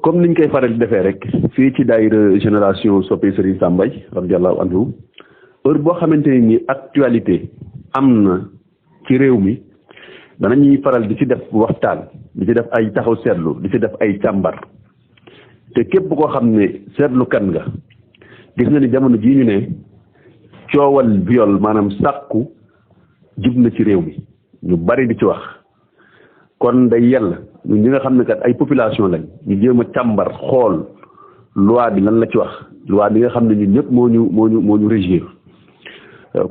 comme niñ koy faral di defee rek fii ci daayira génération soppe Serigne Sam Mbaye radiyallahu anhu heure boo xamante ni actualité am na ci réew mi danañuy faral di ci def waxtaan di ci def ay taxaw seetlu di ci def ay càmbar te képp koo xam ne seetlu kan nga gis nga ni jamono jii ñu ne coowal viol maanaam sàkku jub na ci réew mi ñu bari di ci wax kon day yell ñun ñi nga xam ne kat ay population lañ ñu jéem a càmbar xool loi bi lan la ci wax loi bi nga xam ne ñun ñëpp moo ñu régir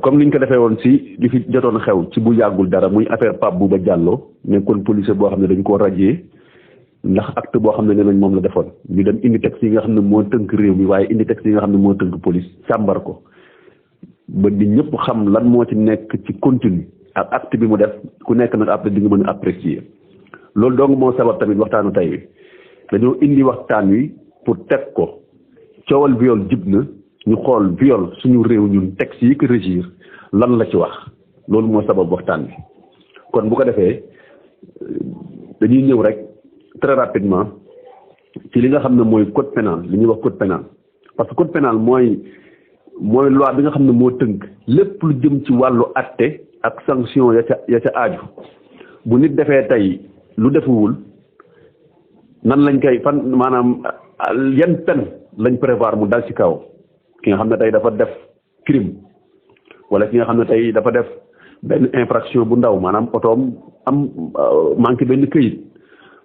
comme niñ ko defee woon si li fi jotoon xew ci bu yàggul dara muy affaire Pape Bouba Diallo nekkoon policier boo xam ne dañ koo radier ndax acte boo xam ne nee nañ moom la defoon ñu dem indi texte yi nga xam ne moo tënk réew mi waaye indi texte yi nga xam ne moo tënk police càmbar ko ba di ñëpp xam lan moo ci nekk ci contenu ak acte bi mu def ku nekk nag après di nga mën a apprécier loolu donc moo sabab tamit waxtaanu tey wi dañoo indi waxtaan wi pour teg ko coowal viol jib na ñu xool viol suñu réew ñun texte yi ko régir lan la ci wax loolu moo sabab waxtaan bi kon bu ko defee dañuy ñëw rek très rapidement ci li nga xam ne mooy code pénal li ñuy wax code pénal parce que code pénal mooy loi bi nga xam ne moo tënk lépp lu jëm ci wàllu atte ak sanction ya ca aaju bu nit defee tey lu defuwul nan lañ koy fan maanaam yan pen lañ prévoir mu dal ci kaw ki nga xam ne tey dafa def crime wala ki nga xam ne tey dafa def benn infraction bu ndaw maanaam otoom am manqué benn këyit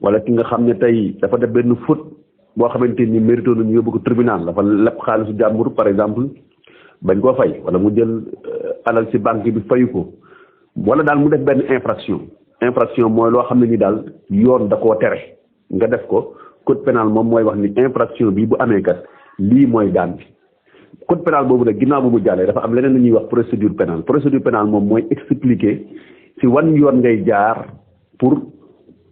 wala ki nga xam ne tey dafa def benn faute boo xamante ni mérito nañu yóbbu ko tribunal dafa lepp xaalisu jàmbur par exemple bañ koo fay wala mu jël alal ci banque bi fayu ko wala daal mu def benn infraction mooy loo xam ne ni daal yoon da koo tere nga def ko code pénal moom mooy wax ni infraction bi bu amee kat lii mooy daan bi code pénal boobu nag ginnaaw bu mu jàllee dafa am leneen la ñuy wax procédure pénale moom mooy expliquer ci wan yoon ngay jaar pour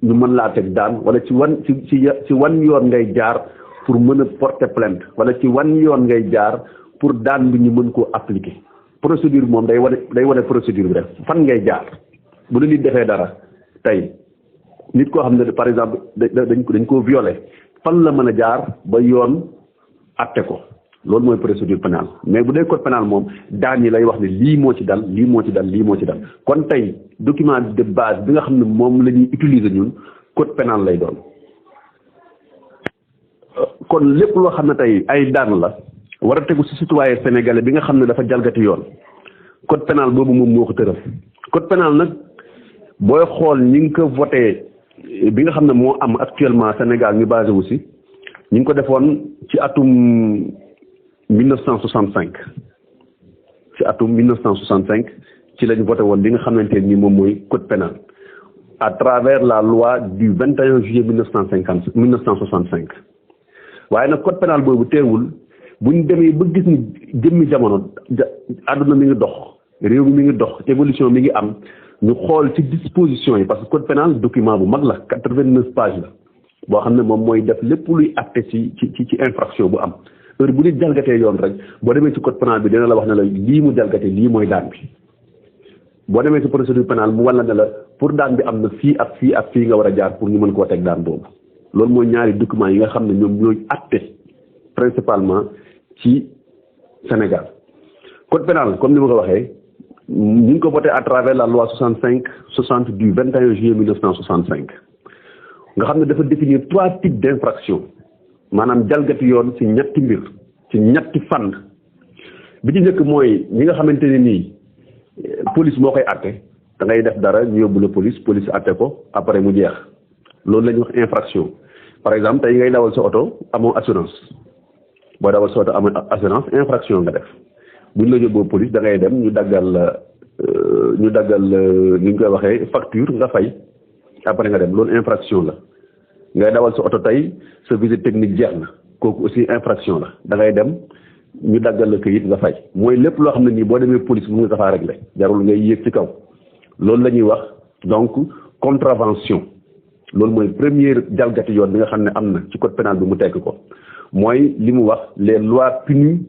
ñu mën laa teg daan wala ci wan yoon ngay jaar pour mën a porter plainte wala ci wan yoon ngay jaar pour daan bi ñu mën koo appliquer procédure moom day wane procédure bi rek fan ngay jaar bu la nit defee dara tey nit koo xam ne par exemple dañ koo violé fan la mën a jaar ba yoon atte ko loolu mooy procédure pénale mais bu dee code pénal moom daan yi lay wax ne lii moo ci dal lii moo ci dal lii moo ci dal kon tey document de base bi nga xam ne moom la ñuy utiliser ñun code pénal lay doon kon lépp loo xam ne tey ay daan la war a tegu ci citoyen sénégalais bi nga xam ne dafa jalgati yoon code pénal boobu moom moo ko tëral code pénal nag booy xool ñi ngi ko voté bi nga xam ne moo am actuellement Sénégal ñu basé wu si ñi ngi ko defoon ci atum 1965 ci lañ voté woon li nga xamante ni moom mooy code pénal à travers la loi du 21 juillet 1965 waaye nag code pénal boobu teewul buñ demee ba gis ni jëmmi jamono àdduna mi ngi dox réew mi ngi dox évolution mi ngi am ñu xool ci disposition yi parce que code pénal document bu mag la 89 pages la boo xam ne moom mooy def lépp luy acté ci infraction bu am heure bu nit jalgatee yoon rek boo demee ci code pénal bi dina la wax ne la lii mu jalgatee lii mooy daan bi boo demee ci procédure pénale mu walla ne la pour daan bi am na fii ak fii ak fii nga war a jaar pour ñu mën koo teg daan boobu loolu mooy ñaari documents yi nga xam ne ñoom ñooy acté principalement ci Sénégal code pénal comme ni ma ko waxee ñu ngi ko voté à travers la loi 60 du 21 juillet 1965 nga xam ne dafa définir 3 types d'infractions maanaam jalgati yoon ci ñetti mbir ci ñetti fànn bi ci njëkk mooy ñi nga xamante ne nii police moo koy àtte da ngay def dara ñu yóbbu la police àtte ko après mu jeex loolu la ñuy wax infraction par exemple tey ngay dawal sa oto amoo assurance boo dawal sa oto amoo assurance infraction nga def buñ la yóbboo police da ngay dem ñu daggal ni ñu koy waxee facture nga fay après nga dem loolu infraction la ngay dawal sa oto tey sa visite technique jeex na kooku aussi infraction la da ngay dem ñu daggal la këyit nga fay mooy lépp loo xam ne nii boo demee police mu nga dafaa régler jarul ngay yéeg ci kaw loolu la ñuy wax donc contravention loolu mooy première jalgati yoon bi nga xam ne am na ci code pénal bi mu tekk ko mooy li mu wax les lois punies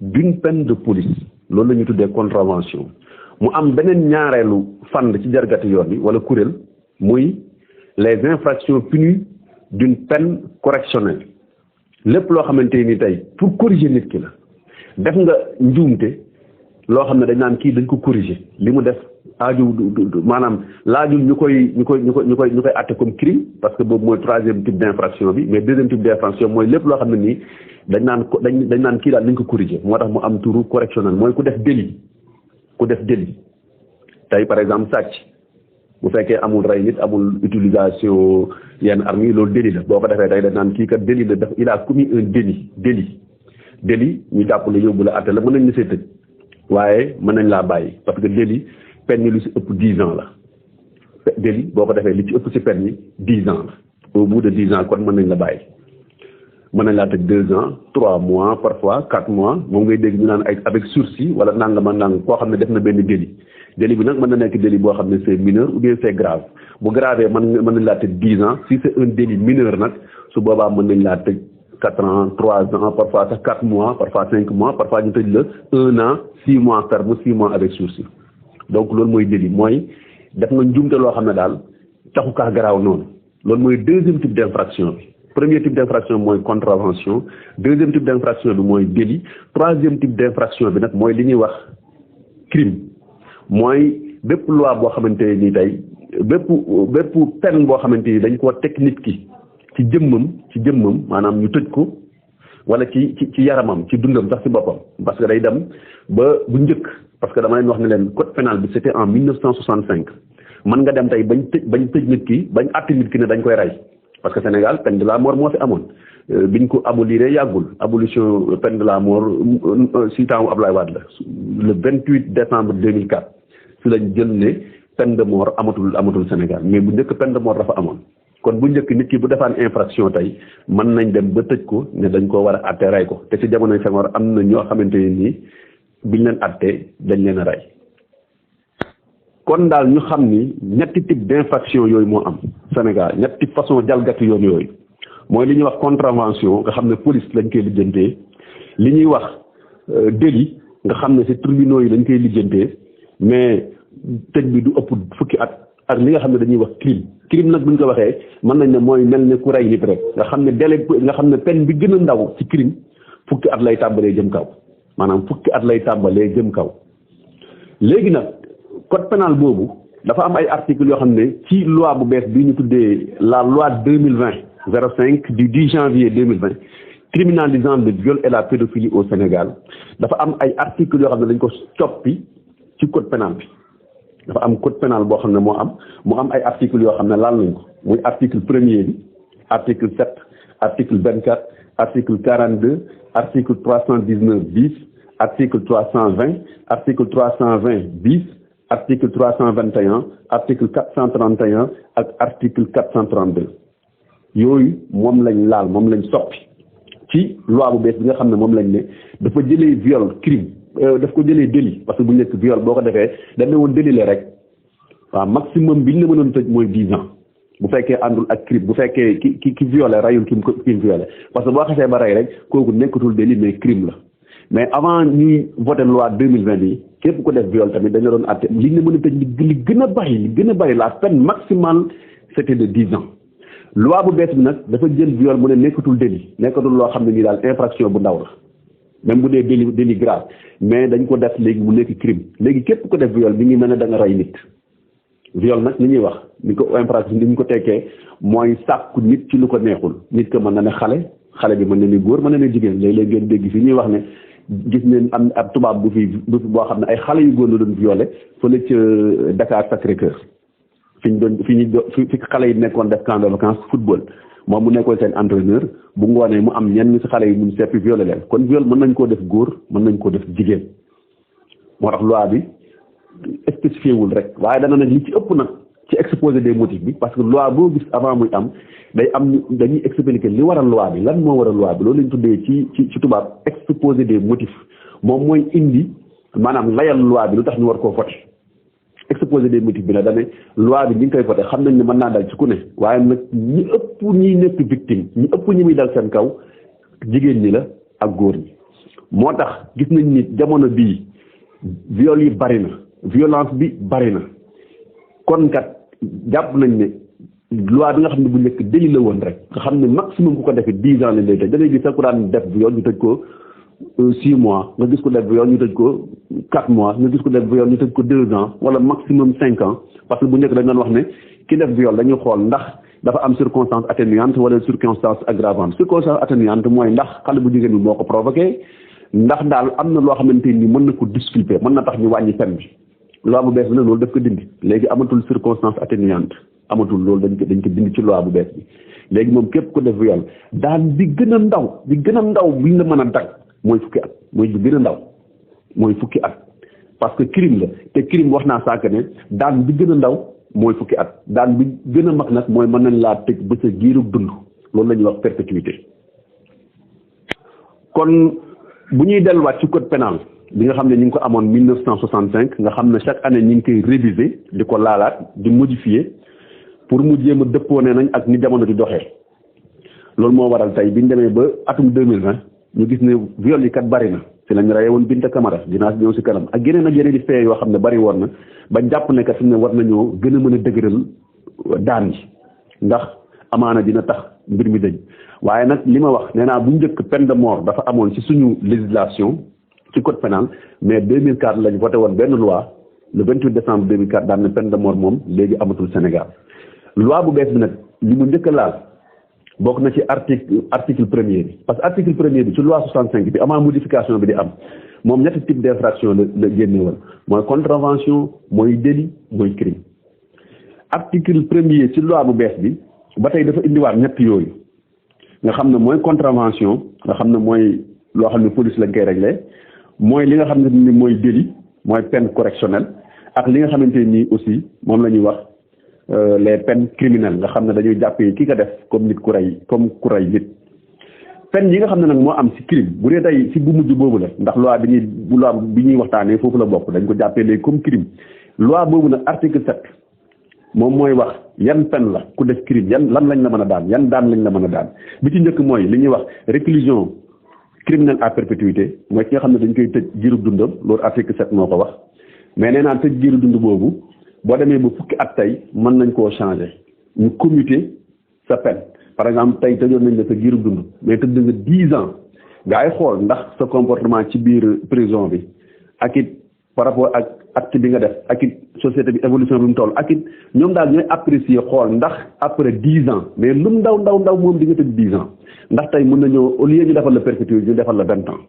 d'une peine de police loolu la ñuy tuddee contravention mu am beneen ñaareelu fànn ci jalgati yoon bi wala kuréel muy les infractions punies d'une peine correctionnelle lépp loo xamante ni tey pour corriger nit ki la def nga njuumte loo xam ne dañ naan kii dañ ko corriger li mu def aaju maanaam laajul ñu koy àtte comme crime parce que boobu mooy troisième type d'infraction bi mais deuxième type d'infraction mooy lépp loo xam ne nii dañ naan kii daal nañ ko corriger moo tax mu am turu correctionnel mooy ku def délit tey par exemple sàcc bu fekkee amul rey nit amul utilisation yenn armes yi loolu délit la boo ko defee tey dañ naan kii kat délit la def il a commis un délit ñu jàpp la yóbbu la àtte la mën nañ la see tëj waaye mën nañ laa bàyyi parce que délit peine lu ci ëpp 10 ans la délit boo ko defee li ci ëpp ci peine yi 10 ans la au bout de 10 ans kon mën nañ la bàyyi mën nañ laa tëj 2 ans 3 mois parfois 4 mois moom ngay dégg ñu naan ay avec sursis wala nangam koo xam ne def na benn délit bi nag mën na nekk délit boo xam ne c'est mineur ou bien c'est grave bu grave mën nañ laa tëj 10 ans si c'est un délit mineur nag su boobaa mën nañ laa tëj 4 ans 3 ans parfois sax 4 mois parfois 5 mois parfois ñu tëj la 1 an 6 mois ferme 6 mois avec sursis donc loolu mooy délit mooy def nga njuumte loo xam ne daal taxu kaa garaaw noonu loolu mooy deuxième type d'infraction bi premier type d'infraction mooy contravention deuxième type d'infraction bi mooy délit troisième type d'infraction bi nag mooy li ñuy wax crime mooy bépp loi boo xamante ni tey bépp peine boo xamante ni dañ koo teg nit ki ci jëmmam maanaam ñu tëj ko wala ci yaramam ci dundam sax ci boppam parce que day dem ba bu njëkk parce que dama leen wax ne leen code pénal bi c'était en 1965 mën nga dem tey bañ tëj nit ki bañ àtte nit ki ne dañ koy rey parce que Sénégal peine de la mort moo fi amoon biñ ko aboliré yàggul abolition peine de la mort si temps Abdoulaye Wade la le 28 décembre 2004 si lañ jël ne peine de mort amatul Sénégal mais bu njëkk peine de mort dafa amoon kon bu njëkk nit ki bu defaan infraction tey mën nañ dem ba tëj ko ne dañ ko war a àtte rey ko te ci jamonoy Senghor am na ñoo xamante ne nii biñ leen àttee dañ leen a rey kon daal ñu xam ni ñetti type d'infraction yooyu moo am Sénégal ñetti façon jalgati yoon yooyu mooy li ñuy wax contravention nga xam ne police lañ koy lijjantee li ñuy wax délit nga xam ne ci tribunaux yi lañ koy lijjantee mais tëj bi du ëpp fukki at ak li nga xam ne dañuy wax crime nag buñ ko waxee mën nañ ne mooy mel ne ku rey nit rek nga xam ne délai nga xam ne peine bi gën a ndaw ci crime fukki at lay tàmbalee jëm kaw maanaam fukki at lay tàmbalee jëm kaw léegi nag code pénal boobu dafa am ay articles yoo xam ne ci loi bu bees bi ñu tuddee la loi 2020-05 du 10 janvier 2020 criminalisant le viol et la pédophilie au Sénégal dafa am ay articles yoo xam ne dañ ko coppi ci code pénal bi dafa am code pénal boo xam ne moo am ay articles yoo xam ne laal nañ ko muy article premier bi article 7 article 24 article 42 article 319 bis article 320 article 320 bis article 321 article 431 ak article 432 yooyu moom lañ soppi ci loi bu bees bi nga xam ne moom lañ ne dafa jëlee viol crime daf ko jëlee délit parce que bu nekk viol boo ko defee dañ ne woon délit la rek waaw maximum bi ñu la mënoon tëj mooy 10 ans bu fekkee àndul ak crime bu fekkee ki violé rayul ki violé parce que boo xasee ba rey rek kooku nekkatul délit mais crime la mais avant ñuy voté loi 2020 bi képp ko def viol tamit dañu doon àtte li ñu mën a tëj li gën a bari la peine maximale c'était de 10 ans loi bu bees bi nag dafa jël viol mu ne nekkatul délit nekkatul loo xam ne nii daal infraction bu ndaw la même bu dee délit grave mais dañ ko def léegi mu nekk crime léegi képp ko def viol bi ngi mel ne da nga rey nit viol nag li ñuy wax ni ko infraction ni ñu ko tekkee mooy sàkku nit ci lu ko neexul nit ko mën na ne xale bi mën na ne góor mën na ne jigéen léeg-léeg ngeen dégg fi ñuy wax ne gis neen am ab tubaab bu fi boo xam ne ay xale yu góor la doon violé fële ca Dakar Sacré-Cœur fi xale yi nekkoon def camp de vacances football moom mu nekkoon seen entraîneur bu ngoonee mu am ñenn ci xale yi mun seppi violé leen kon viol mën nañ koo def góor mën nañ koo def jigéen moo tax loi bi spécifié wul rek waaye dana nag li ci ëpp nag ci exposé des motifs bi parce que loi boo gis avant muy am dañuy expliquer li waral loi bi lan moo waral loi bi loolu lañ tuddee ci tubaab exposé des motifs moom mooy indi maanaam layal loi bi lu tax ñu war koo voté exposé des motifs bi nag dañ ne loi bi ñi ngi koy voté xam nañ ne mën naa dal ci ku ne waaye nag ñi ëpp ñiy nekk victime ñi ëpp ñi muy dal seen kaw jigéen ñi la ak góor ñi moo tax gis nañ ni jamono bii viol yi bari na violence bi bari na kon kat jàpp nañ ne loi bi nga xam ne bu njëkk délit la woon rek nga xam ne maximum ku ko defee 10 ans lañ lay tëj da ngay gis sax ku daan def viol ñu tëj ko 6 mois nga gis ko def viol ñu tëj ko 4 mois nga gis ko def viol ñu tëj ko 2 ans wala maximum 5 ans parce que bu njëkk dañ doon wax ne ki def viol dañuy xool ndax dafa am circonstance atténuante wala circonstance aggravante circonstance atténuante mooy ndax xale bu jigéen bi moo ko provoqué ndax daal am na loo xamante ni mën na ko disculper mën na tax ñu wàññi peine bi loi bu bees bi nag loolu daf ko dindi léegi amatul circonstance atténuante amatul loolu dañ ko dindi ci loi bu bees bi léegi moom képp ko def viol daan bi gën a ndaw biñ la mën a dag mooy fukki at mooy bi gën a ndaw mooy fukki at parce que crime la te crime wax naa sànq ne daan bi gën a ndaw mooy fukki at daan bi gën a mag nag mooy mën nañ laa tëj ba sa giirug dund loolu la ñuy wax perpétuité. kon bu ñuy delluwaat ci code pénal bi nga xam ne ñu ngi ko amoon 1965 nga xam ne chaque année ñu ngi koy réviser di ko laalaat di modifier pour mu jéem a dëppoo ne nañ ak ni jamono di doxee loolu moo waral tey bi ñu demee ba atum 2020 ñu gis ne viol yi kat bari na ci lañ reye woon Binta Camara dinaa ñëw si kanam ak yeneen di fee yoo xam ne bari woon na ba jàpp ne kat fi ne war nañoo gën a mën a dëgëral daan yi ndax amaana dina tax mbir mi dëñ waaye nag li ma wax nee naa bu njëkk peine de mort dafa amoon ci suñu législation ci code pénal mais 2004 lañ voté woon benn loi le 28 décembre 2004 daan ne peine de mort moom léegi amatul Sénégal loi bu bees bi nag li mu njëkk a laal bokk na ci article premier bi parce que article premier bi ci loi 65 bi avant modification bi di am moom ñetti type d'infraction la génne woon mooy contravention mooy délit mooy crime article premier ci loi bu bees bi ba tey dafa indiwaat ñett yooyu nga xam ne mooy contravention nga xam ne mooy loo xam ne police lañ koy réglé mooy li nga xam ne ni mooy délit mooy peine correctionnelle ak li nga xamante nii aussi moom la ñuy wax les peines criminelles nga xam ne dañuy jàppee ki ko def comme nit ku rey nit peine yi nga xam ne nag moo am ci crime bu dee tey ci bu mujj boobu la ndax loi bi ñuy waxtaanee foofu la bokk dañ ko jàppee léegi comme crime loi boobu nag article 7 moom mooy wax yan peine la ku def crime lan lañ la mën a daan yan daan lañ la mën a daan bi ci njëkk mooy li ñuy wax réclusion criminelle à perpétuité mooy ki nga xam ne dañ koy tëj giirub dundam loolu article 7 moo ko wax mais nee naa tëj giirub dund boobu boo demee ba fukki at tey mën nañ koo changer ñu commuter sa peine par exemple tey tëjoon nañ la sa giirub dund mais tëdd nga 10 ans gaa yi xool ndax sa comportement ci biir prison bi ak it par rapport ak acte bi nga def ak it société bi évolution bi mu toll ak it ñoom daal ñooy apprécier xool ndax après 10 ans mais lu mu ndaw moom di nga tëj 10 ans ndax tey mën nañoo au lieu ñu defal la perpétuité ñu defal la 20 ans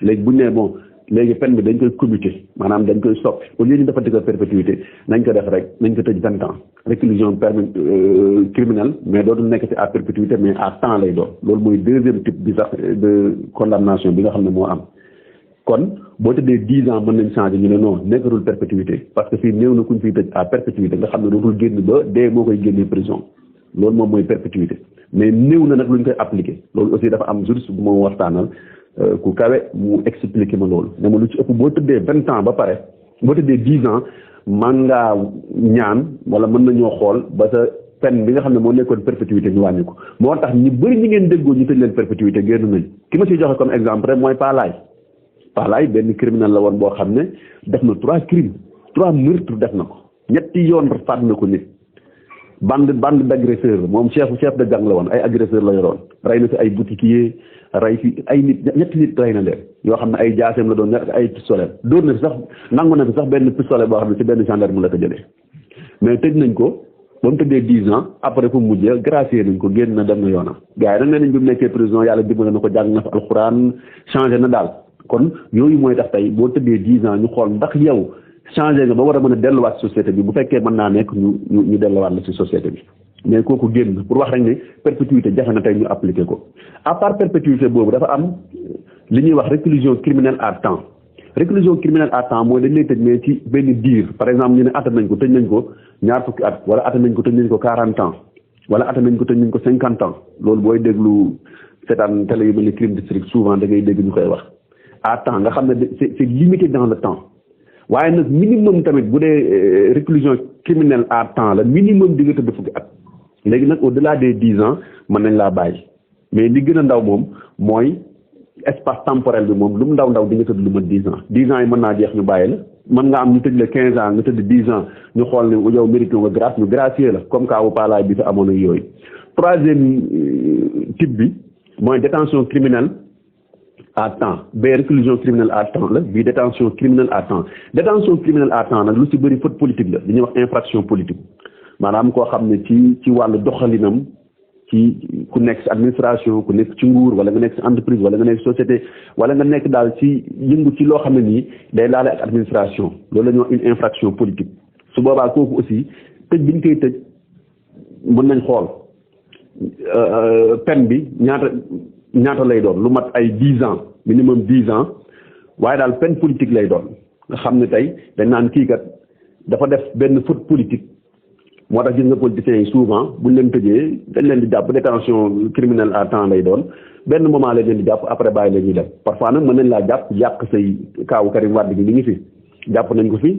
léegi bu ñu nee bon léegi peine bi dañ koy commuter maanaam dañ koy soppi au lieu ñu defal ko perpétuité nañ ko def rek nañ ko tëj 20 ans réclusion criminelle mais dootul nekk ci à perpétuité mais à temps lay doon loolu mooy deuxième type bi sax de condamnation bi nga xam ne moo am. kon boo tëddee 10 ans mën nañ changer ñu ne non nekkatul perpétuité parce que fii néew na kuñ fiy tëj à perpétuité nga xam ne dootul génn ba dee moo koy génnee prison loolu moom mooy perpétuité mais néew na nag lu ñu koy appliquer loolu aussi dafa am juriste bu ma waxtaanal ku kawe mu expliquer ma loolu ne ma lu ci ëpp boo tëddee 20 ans ba pare boo tëddee 10 ans man ngaa ñaan wala mën nañoo xool ba sa peine bi nga xam ne moo nekkoon perpétuité ñu wàññi ko moo tax ñu bëri ñi ngeen déggoo ñu tëj leen perpétuité génn nañ ki ma ciy joxe comme exemple rek mooy Palaay benn criminel la woon boo xam ne def na 3 crimes 3 meurtres def na ko ñetti yoon faat na ko nit bande d'agresseur moom chef de gang la woon ay agresseur la yoroon rey na fi ay boutiquier rey fi ay nit ñetti nit rey na leen yoo xam ne ay jaaseem la doon ak ay pistolet dóor na fi sax nangu na fi sax benn pistolet boo xam ne ci benn gendarme la ko jëlee mais tëj nañ ko ba mu tëddee 10 ans après fu mu mujjee gracier nañ ko génn na dem na yoonam gars yi nag nee nañ bi mu nekkee prison yàlla dimbali na ko jàng na fa alxuraan changé na daal kon yooyu mooy tax tey boo tëddee 10 ans ñu xool ndax yow changé nga ba war a mën a delluwaat ci société bi bu fekkee mën naa nekk ñu delluwaat la ci société bi mais kooku génn pour wax rek ne perpétuité jafe na tey ñu appliqué ko à part perpétuité boobu dafa am li ñuy wax réclusion criminelle à temps réclusion criminelle à temps mooy dañ lay tëj mais ci benn diir par exemple ñu ne atte nañ ko tëj nañ ko ñaar fukki at wala atte nañ ko tëj nañ ko 40 ans wala atte nañ ko tëj nañ ko 50 ans loolu booy déglu seetaan télé yu mel ni crime district souvent da ngay dégg ñu koy wax à temps nga xam ne c'est limité dans le temps waaye nag minimum tamit bu dee réclusion criminelle à temps la minimum di nga tëdd fukki at léegi nag au delà des 10 ans mën nañ laa bàyyi mais li gën a ndaw moom mooy espace temporel bi moom lu mu ndaw di nga tëdd lu mat 10 ans 10 ans yi mën naa jeex ñu bàyyi la mën nga am ñu tëj la 15 ans nga tëdd 10 ans ñu xool ne yow mérite nga grâce ñu gracier la comme cas bu Palaay bi fi amoon ak yooyu. troisième type bi mooy détention criminelle à temps ba réclusion criminelle à temps la bii détention criminelle à temps nag lu ci bëri faute politique la li ñuy wax infraction politique maanaam koo xam ne ci wàllu doxalinam ci ku nekk ci administration ku nekk ci nguur wala nga nekk ci entreprise wala nga nekk société wala nga nekk daal ci yëngu ci loo xam ne nii day laale ak administration loolu la ñuy wax une infraction politique su boobaa kooku aussi tëj bi ñu koy tëj mën nañ xool peine bi ñaata lay doon lu mat ay 10 ans minimum 10 ans waaye daal peine politique lay doon nga xam ne tey dañ naan kii kat dafa def benn faute politique moo tax gis nga politiciens yi souvent buñ leen tëjee dañ leen di jàpp détention criminelle à temps lay doon benn moment lañ leen di jàpp après bàyyi la ñuy dem parfois nag mën nañ laa jàpp yàq say kaawu Karim Wade gi mi ngi fi jàpp nañ ko fi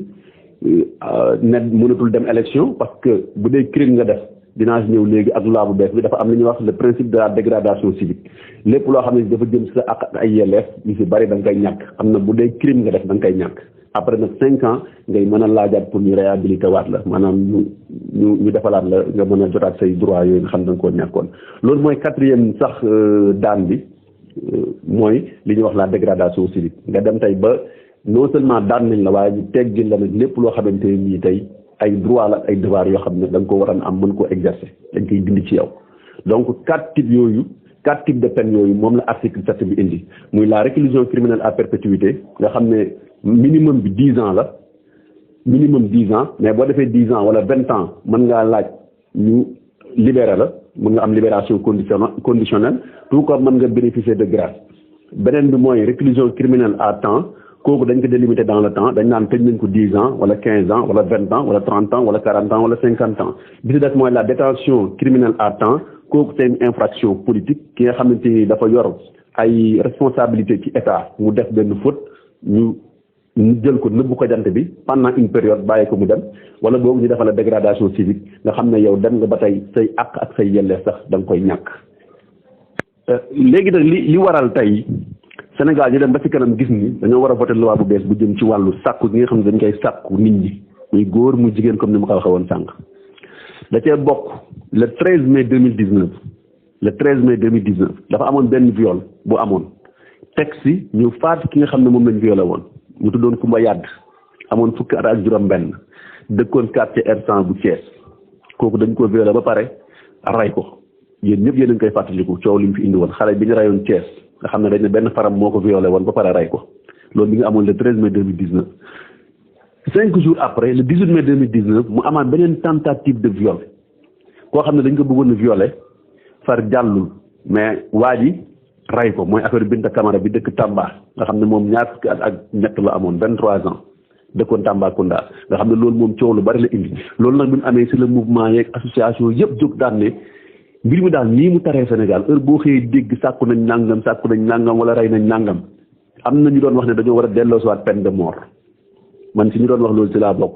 ne mënatul dem élection parce que bu dee crime nga def dinaa si ñëw léegi ak loi bu bees bi dafa am li ñuy wax le principe de la dégradation civique lépp loo xam ne dafa jëm sa ak ay yelleef yu si bari da nga koy ñàkk am na bu dee crime nga def da nga koy ñàkk après nag 5 ans ngay mën a laajaat pour ñu réhabilité waat la maanaam ñu defalaat la nga mën a jotaat say droit yooyu nga xam da nga koo ñàkkoon loolu mooy 4e sax daan bi mooy li ñuy wax la dégradation civique nga dem tey ba non seulement daan nañ la waaye ñu teggil la nag lépp loo xamante nii tey ay droit la ak ay devoir yoo xam ne da nga ko war a am mën koo exercer dañ koy dindi ci yow donc 4 types de peine yooyu moom la article 7 bi indi muy la réclusion criminelle à perpétuité nga xam ne minimum bi 10 ans la minimum 10 ans mais boo defee 10 ans wala 20 ans mën ngaa laaj ñu libérer la mën nga am libération conditionnelle tout comme mën nga bénéficier de grâce beneen bi mooy réclusion criminelle à temps kooku dañ ko délimité dans le temps dañ naan tëj nañ ko 10 ans wala 15 ans wala 20 ans wala 30 ans wala 40 ans wala 50 ans bi si des mooy la détention criminelle à temps kooku c'est une infraction politique ki nga xamante ni dafa yor ay responsabilité ci état mu def benn faute ñu jël ko nëbbu ko jant bi pendant une période bàyyi ko mu dem wala boobu ñu defal la dégradation civique nga xam ne yow dem nga ba tey say àq ak say yelleef sax da nga koy ñàkk. léegi nag li waral tey Sénégal ñu dem ba ci kanam gis ni dañoo war a voter loi bu bees bu jëm ci wàllu sàkku gi nga xam ne dañ koy sàkku nit ñi muy góor mu jigéen comme ni ma ko waxee woon sànq da cee bokk le 13 mai 2019 le 13 mai 2019 dafa amoon benn viol bu amoon teg si ñu faat ki nga xam ne moom lañ violé woon mu tuddoon Kumba Yàdd amoon fukki at ak juróom-benn dëkkoon quartier R100 bu Thiès kooku dañ ko violé ba pare ray ko yéen ñëpp yéen a ngi koy fàttaliku coow li mu fi indi woon xale bi ñu rayoon Thiès nga xam ne dañ ne benn faram moo ko violé woon ba pare ray ko loolu bi nga amoon le 13 mai 2019 5 jours après le 18 mai 2019 mu amaat beneen tentative de viol koo xam ne dañ ko bëggoon a violé far jàllul mais waa ji ray ko mooy affaire Binta Camara bi dëkk Tamba nga xam ne moom ñaar fukki at ak ñett la amoon 23 ans dëkkoon Tambacounda nga xam ne loolu moom coow lu bari la indi loolu nag bi mu amee si le mouvement yeeg association yëpp jóg daan ne mbir mi daal nii mu taree Sénégal heure boo xëyee dégg sàkku nañ nangam wala rey nañ nangam am na ñu doon wax ne dañoo war a delloosiwaat peine de mort man si ñu doon wax loolu ci laa bokk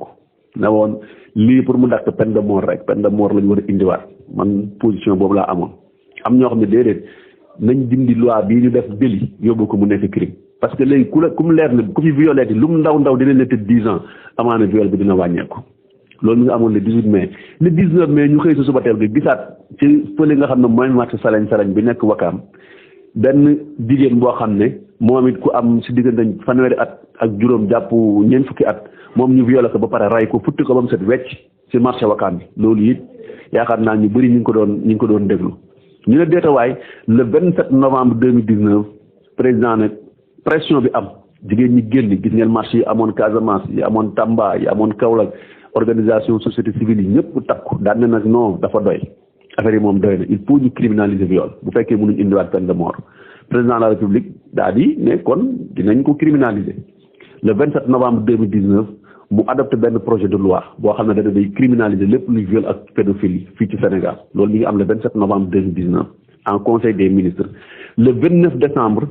ne woon lii pour mu dakk peine de mort rek peine de mort lañu war a indiwaat man position boobu laa amoon am ñoo xam ne déedéet nañ dindi loi bii ñu def délit yóbbu ko mu nekk crime parce que léegi ku mu leer ne ku fi violé lu mu ndaw dina la tëj 10 ans amaana viol bi dina wàññeeku loolu mi nga amoon le 18 mai le 19 mai ñu xëy sa suba teel gi gisaat ci fële nga xam ne mooy marché salañ bi nekk Wakaam benn jigéen boo xam ne moom it ku am si diggante fanweeri at ak juróom jàpp ñeent fukki at moom ñu violé ko ba pare ray ko futti ko ba mu set wecc si marché Wakaam bi loolu it yaakaar naa ñu bëri ñu ngi ko doon déglu ñu ne deetawaay le 27 novembre 2019 président nag pression bi am jigéen ñi génn gis ngeen marché yi amoon Casamance yi amoon Tamba yi amoon Kaolack organisation société civile yi ñëpp takku daan na nag non dafa doy affaire yi moom doy na il faut ñu criminaliser viol bu fekkee mënuñ indiwaat peine de mort président de la république daal di ne kon dinañ ko criminaliser le 27 novembre 2019 mu adopté benn projet de loi boo xam ne dana day criminaliser lépp luy viol ak pédophilie fii ci Sénégal loolu mi ngi am le 27 novembre 2019 en conseil des ministres le 29 décembre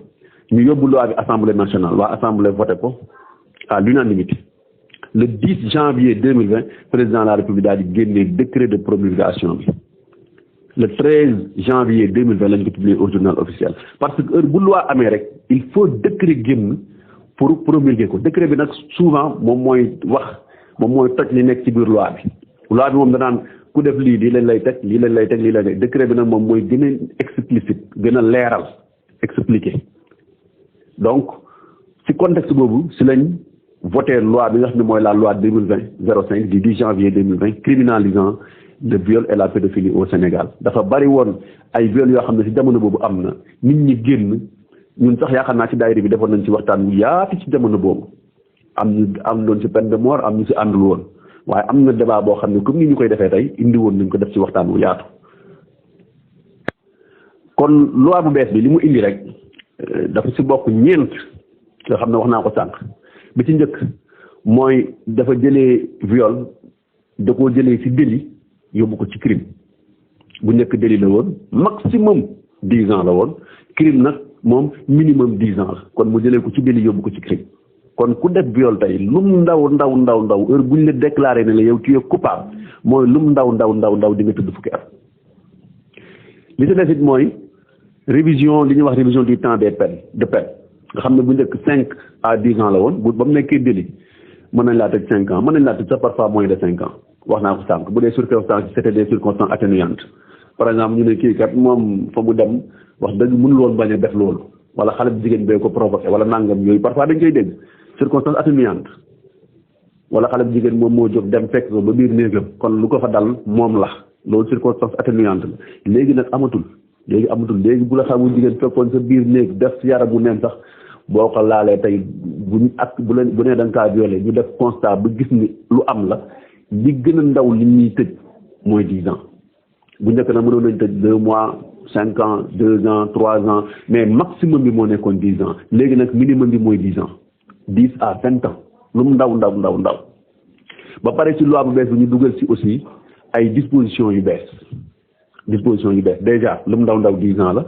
ñu yóbbu loi bi assemblée nationale waa assemblée voté ko à l'unanimité le 10 janvier 2020 président de la république daal di génnee décret de promulgation bi le 13 janvier 2020 lañ ko publié au journal officiel parce que heure bu loi amee rek il faut décret génn pour promulguer ko décret bi nag souvent moom mooy toj li nekk ci biir loi bi moom danaan ku def lii lañ lay teg lii lañ lay teg lii lañ lay décret bi nag moom mooy gën a explicite gën a leeral expliquer donc ci contexte boobu si lañ voté loi bi nga xam ne mooy la loi 2020-05 du 10 janvier 2020 criminalisant le viol et la pédophilie au Sénégal dafa bari woon ay viol yoo xam ne ci jamono boobu am na nit ñi génn ñun sax yaakaar naa ci daayira bi defoon nañ ci waxtaan bu yaatu ci jamono boobu am doon ci peine de mort am ñu ci àndul woon waaye am na débat boo xam ne comme ni ñu koy defee tey indi woon nañ ko def ci waxtaan bu yaatu kon loi bu bees bi li mu indi rek dafa ci bokk ñeent nga xam ne wax naa ko sànq bi ci njëkk mooy dafa jëlee viol da koo jëlee ci délit yóbbu ko ci crime bu njëkk délit la woon maximum 10 ans la woon crime nag moom minimum 10 ans la kon mu jëlee ko ci délit yóbbu ko ci crime kon ku def viol tey lum ndaw heure buñ la déclaré ne la yow tu es coupable mooy lum ndaw di nga tëdd fukki at li ci des it mooy révision li ñuy wax révision du temps de peine nga xam ne bu njëkk 5 à 10 ans la woon ba mu nekkee délit mën nañ laa tëj 5 ans mën nañ laa tëj sax parfois moins de 5 ans wax naa ko sànq bu dee circonstances c'était des circonstances atténuantes par exemple ñu ne kii kat moom fa mu dem wax dëgg mënul woon bañ a def loolu wala xale bu jigéen bee ko provoqué wala nangam yooyu parfois dañ koy dégg circonstance atténuante wala xale bu jigéen moom moo jóg dem fekk ko ba biir néegam kon lu ko fa dal moom la loolu circonstance atténuante la léegi nag amatul léegi bu la xale bu jigéen fekkoon sa biir néeg def yaram mu neen sax boo ko laalee tey bu nee da nga kaa violé ñu def constat ba gis ni lu am la li gën a ndaw li ñuy tëj mooy 10 ans bu njëkk nag mënoon nañ tëj 2 mois 5 ans 2 ans 3 ans mais maximum bi moo nekkoon 10 ans léegi nag minimum bi mooy 10 ans 10 à 20 ans lu mu ndaw ba pare ci loi bu bees bi ñu dugal ci aussi ay dispositions yu bees déjà lu mu ndaw 10 ans la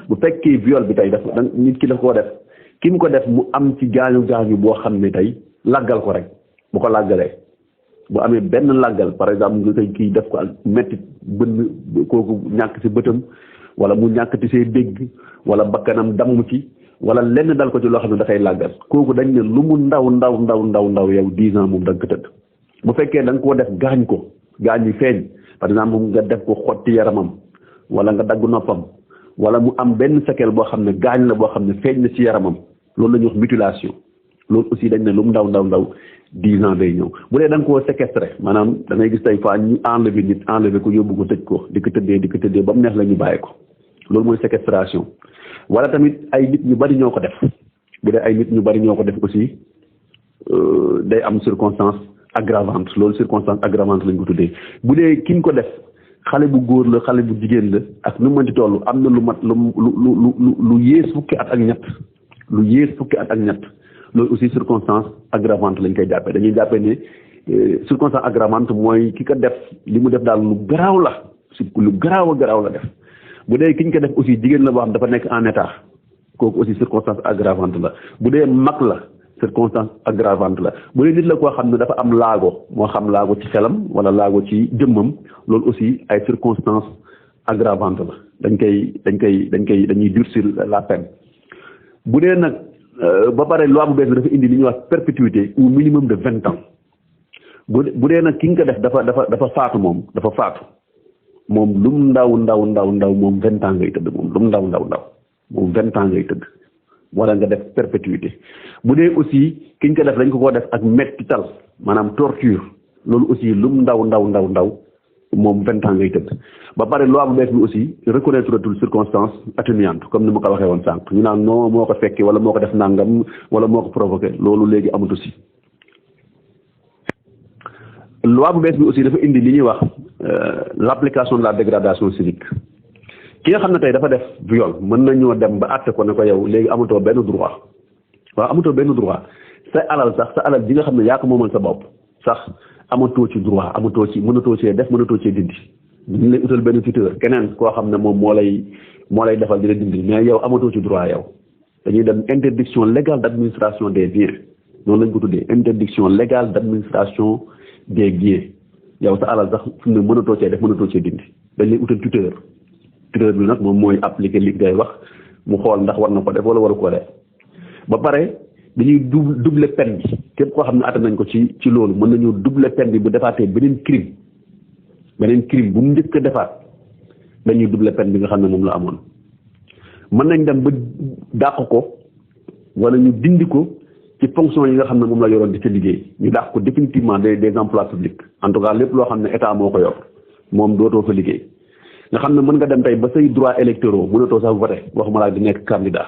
bu fekkee viol bi tey dafa nit ki la koo def ki mu ko def mu am ci gaañu boo xam ne tey laggal ko rek bu ko laggalee bu amee benn laggal par exemple nga koy kii def ko ak mettit bënn kooku ñàkk ci bëtam wala mu ñàkk ci see dégg wala bakkanam damm ci wala lenn dal ko ci loo xam ne dafay laggal kooku dañ ne lu mu ndaw yow 10 ans moom da nga ko tëdd bu fekkee da nga koo def gaañ yi feeñ par exemple nga def ko xotti yaramam wala nga dagg noppam wala mu am benn séquelle boo xam ne gaañ la boo xam ne feeñ na ci yaramam loolu la ñuy wax mutilation loolu aussi dañ ne lu mu ndaw 10 ans day ñëw bu dee da nga koo séquestré maanaam da ngay gis tey fois ñu enlever ko yóbbu ko tëj ko di ko tëddee ba mu neex la ñu bàyyi ko loolu mooy séquestration wala tamit ay nit ñu bari ñoo ko def bu dee ay nit ñu bari ñoo ko def aussi day am circonstance aggravante loolu circonstance aggravante lañ ko tuddee bu dee ki ñu ko def xale bu góor la xale bu jigéen la ak nu mu mënti toll am na lu yées fukki at ak ñett loolu aussi circonstance aggravante lañ koy jàppee dañuy jàppee ne circonstance aggravante mooy ki ko def li mu def daal lu garaaw la la def bu dee ki ñu ko def aussi jigéen la boo xam dafa nekk en état kooku aussi circonstance aggravante la bu dee mag la circonstance aggravante la bu dee nit la koo xam ne dafa am laago moo xam laago ci xelam wala laago ci jëmmam loolu aussi ay circonstance aggravante la dañuy durcir la peine bu dee nag ba pare loi bu bees bi dafa indi li ñuy wax perpétuité ou minimum de 20 ans bu dee nag ki nga ko def dafa faatu moom lu mu ndaw moom 20 ans ngay tëdd moom lu mu ndaw moom 20 ans ngay tëdd wala nga def perpétuité bu dee aussi ki ñu ko def dañ ko def ak mettital maanaam torture loolu aussi lu mu ndaw moom 20 ans ngay tëdd ba pare loi bu bees bi aussi reconnaître tul circonstance atténuante comme ni ma ko waxee woon sànq ñu naan non moo ko fekkee wala moo ko def nangam wala moo ko provoqué loolu léegi amut aussi loi bu bees bi aussi dafa indi li ñuy wax l'application de la dégradation civique ki nga xam ne tey dafa def viol mën nañoo dem ba àtte ko ne ko yow léegi amatoo benn droit sa alal ji nga xam ne yaa ko moomal sa bopp sax amatoo ci droit mënatoo cee dindi ñu lay utal benn tuteur keneen koo xam ne moom moo lay defal di la dindi mais yow amatoo ci droit yow dañuy dem interdiction légale d'administration des biens noonu lañ ko tuddee interdiction légale d'administration des biens yow sa alal sax fi mu ne mënatoo cee dindi dañ lay utal tuteur bi nag moom mooy appliquer li ngay wax mu xool ndax war na ko def wala waru ko def ba pare dañuy doubler peine bi képp koo xam ne atte nañ ko ci loolu mën nañu doubler peine bi bu defaatee beneen crime bu mu njëkk a defaat dañuy doubler peine bi nga xam ne moom la amoon mën nañ dem ba dàq ko wala ñu dindi ko ci fonction yi nga xam ne moom la yoroon di ca liggéey ñu dàq ko définitivement des emplois publics en tout cas lépp loo xam ne état moo ko yor moom dootoo fa liggéey nga xam ne mën nga dem tey ba say droits électoraux mënatoo sax voté waxuma laa di nekk candidat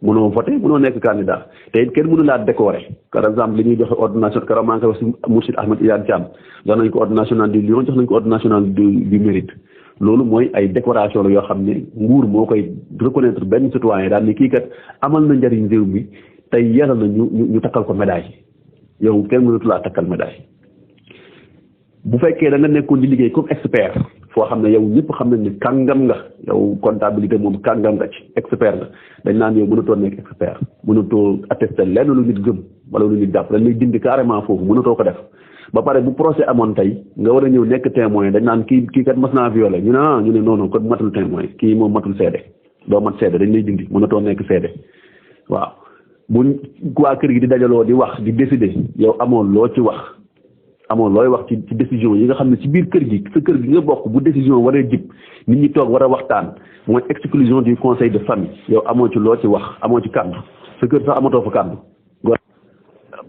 mënoo voté mënoo nekk candidat te it kenn mënu laa décorer par exemple li ñuy joxe ordre national keroog maa ngi koy wax si Mourchid Ahmed Iyane Thiam jox nañ ko ordre national du Lion jox nañ ko ordre national du mérite loolu mooy ay décoration la yoo xam ne nguur moo koy reconnaître benn citoyen daal ni kii kat amal na njariñ réew mi tey yeesal na ñu takkal ko médaille yow kenn mënatu laa takkal médaille bu fekkee da nga nekkoon di liggéey comme expert foo xam ne yow ñëpp xam nañ ne kàngam nga yow comptabilité moom kàngam nga ci expert nga dañ naan yow mënatoo nekk expert mënatoo attester lenn lu nit gëm wala lu nit jàpp dañ lay dindi carrément foofu mënatoo ko def ba pare bu procès amoon tey nga war a ñëw nekk témoin dañ naan kii kat mas naa violé ñu ne non kon matul témoin kii moom matul seede doo mat seede dañ lay dindi mënatoo nekk seede waaw bu waa kër gi di dajaloo di wax di décider yow amoon loo ci wax amoon looy wax ci décision yi nga xam ne ci biir kër gi sa kër gi nga bokk bu décision war a jib nit ñi toog war a waxtaan mooy exclusion du conseil de famille yow amoo ci loo ci wax amoo ci kàddu sa kër sax amatoo fa kàddu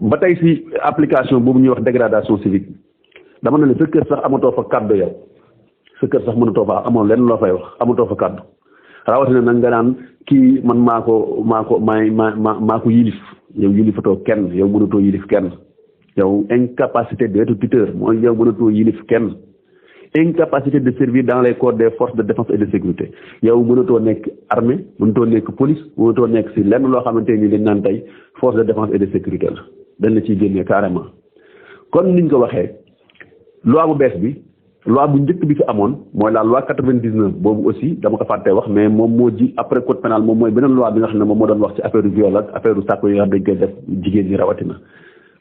ba tey si application boobu ñuy wax dégradation civique dama ne sa kër sax amatoo fa kàddu yow sa kër sax mënatoo fa amoon lenn loo fay wax amatoo fa kàddu rawatina nag nga naan kii man maa ko yilif yow yilifatoo kenn yow mënatoo yilif kenn yow incapacité d'être tuteur mooy yow mënatoo yilif kenn incapacité de servir dans les corps des forces de défense et de sécurité yow mënatoo nekk armée mënatoo nekk police mënatoo nekk si lenn loo xamante ni dañ naan tey force de défense et de sécurité la dañ la ciy génnee carrément kon niñ ko waxee loi bu bees bi loi bu njëkk bi fi amoon mooy la loi 99 boobu aussi dama ko fàttee wax mais moom moo ji après code pénal moom mooy beneen loi bi nga xam ne moom moo doon wax ci affaire viol ak affaire sàkku yi nga xam dañ koy def jigéen ñi rawatina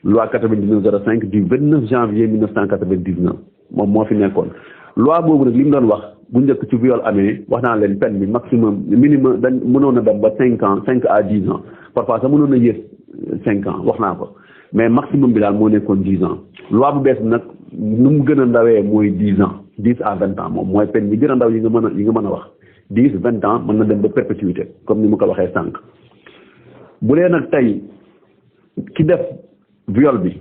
loi 99/05 du 29 janvier 1999 moom moo fi nekkoon loi boobu nag li mu doon wax bu njëkk ci viol amee wax naa leen peine bi maximum minimum dañ mënoon a dem ba 5 ans 5 à 10 ans parfois sax mënoon a yées 5 ans wax naa ko mais maximum bi daal moo nekkoon 10 ans loi bu bees bi nag nu mu gën a ndawee mooy 10 ans 10 à 20 ans moom mooy peine bi gën a ndaw yi nga mën a wax 10 20 ans mën na dem ba perpétuité comme ni mu ko waxee sànq bu dee nag tey ki def viol bi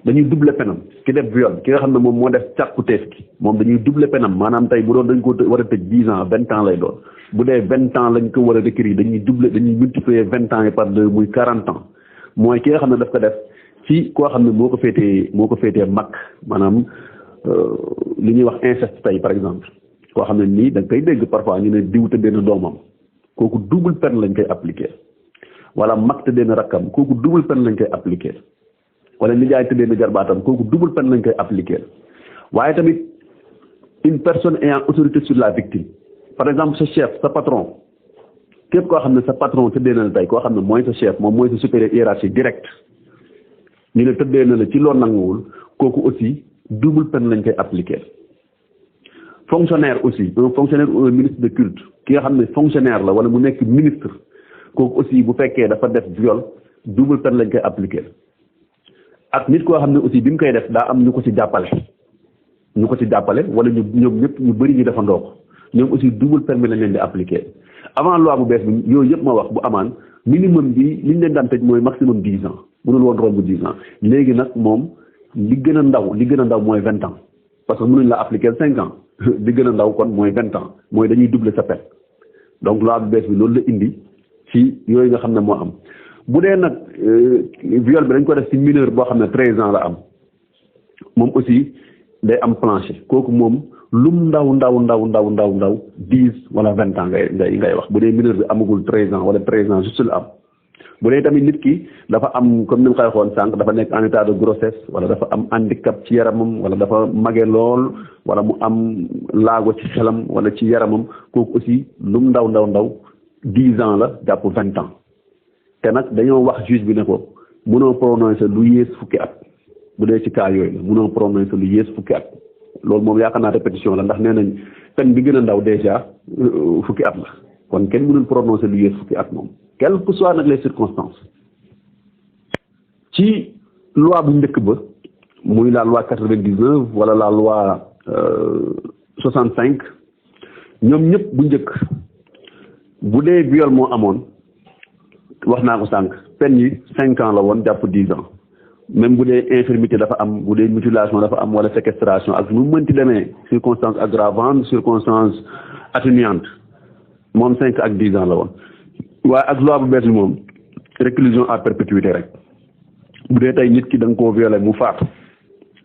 dañuy doubler penam ki def viol ki nga xam ne moom moo def càkkuteef ki moom dañuy doubler penam maanaam tey bu doon dañ ko war a tëj 10 ans 20 ans lay doon bu dee 20 ans lañ ko war a requérir dañuy multiplier 20 ans yi par 2 muy 40 ans mooy ki nga xam ne daf ko def ci koo xam ne moo ko féetee mag maanaam li ñuy wax inceste tey par exemple koo xam ne nii da nga koy dégg parfois ñu ne diw tëddee na doomam kooku double peine lañ koy appliquer wala mag tëddee na rakkam kooku double peine lañ koy appliquer wala nijaay tëddee na jarbaatam kooku double peine lañ koy appliquer waaye tamit une personne ayant autorité sur la victime par exemple sa chef sa patron képp koo xam ne sa patron tëddee na la tey koo xam ne mooy sa chef moom mooy sa supérieur hiérarchique direct ñu ne tëddee na la ci loo nanguwul kooku aussi double peine lañ koy appliquer fonctionnaire aussi un fonctionnaire ou un ministre de culte ki nga xam ne fonctionnaire la wala mu nekk ministre kooku aussi bu fekkee dafa def viol double peine lañ koy appliquer ak nit koo xam ne aussi bi mu koy def daa am ñu ko ci jàppale wala ñoom ñëpp ñu bëri ñu defandoo ko ñoom aussi double peine bi lañ leen di appliquer avant loi bu bees bi yooyu yëpp ma wax bu amaan minimum bi liñ leen daan tëj mooy maximum 10 ans mënul woon romb 10 ans léegi nag moom li gën a ndaw mooy 20 ans parce que mënuñ la appliquer 5 ans li gën a ndaw kon mooy 20 ans mooy dañuy doubler sa peine donc loi bu bees bi loolu la indi ci yooyu nga xam ne moo am bu dee nag viol bi dañ ko def ci mineur boo xam ne 13 ans la am moom aussi day am plancher kooku moom lum ndaw 10 wala 20 ans ngay wax bu dee mineur bi amagul 13 ans wala 13 ans juste la am bu dee tamit nit ki dafa am comme ni mu koy waxoon sànq dafa nekk en état de grossesse wala dafa am handicap ci yaramam wala dafa mage lool wala mu am laago ci xelam wala ci yaramam kooku aussi lum ndaw 10 ans la jàpp 20 ans te nag dañoo wax juge bi ne ko mënoo prononcer lu yées fukki at bu dee ci cas yooyu la mënoo prononcer lu yées fukki at loolu moom yaakaar naa répétition la ndax nee nañ peine bi gën a ndaw déjà fukki at la kon kenn mënul prononcer lu yées fukki at moom quelles que soient nag les circonstances ci loi bu njëkk ba muy la loi 99 wala la loi 65 ñoom ñëpp bu njëkk bu dee viol moo amoon wax naa ko sànq peine yi 5 ans la woon jàpp 10 ans même bu dee infirmité dafa am bu dee mutilation dafa am wala séquestration ak nu mënti demee circonstance aggravante circonstance atténuante moom 5 ak 10 ans la woon waaye ak loi bu bees bi moom réclusion à perpétuité rek bu dee tey nit ki da nga koo violé mu faatu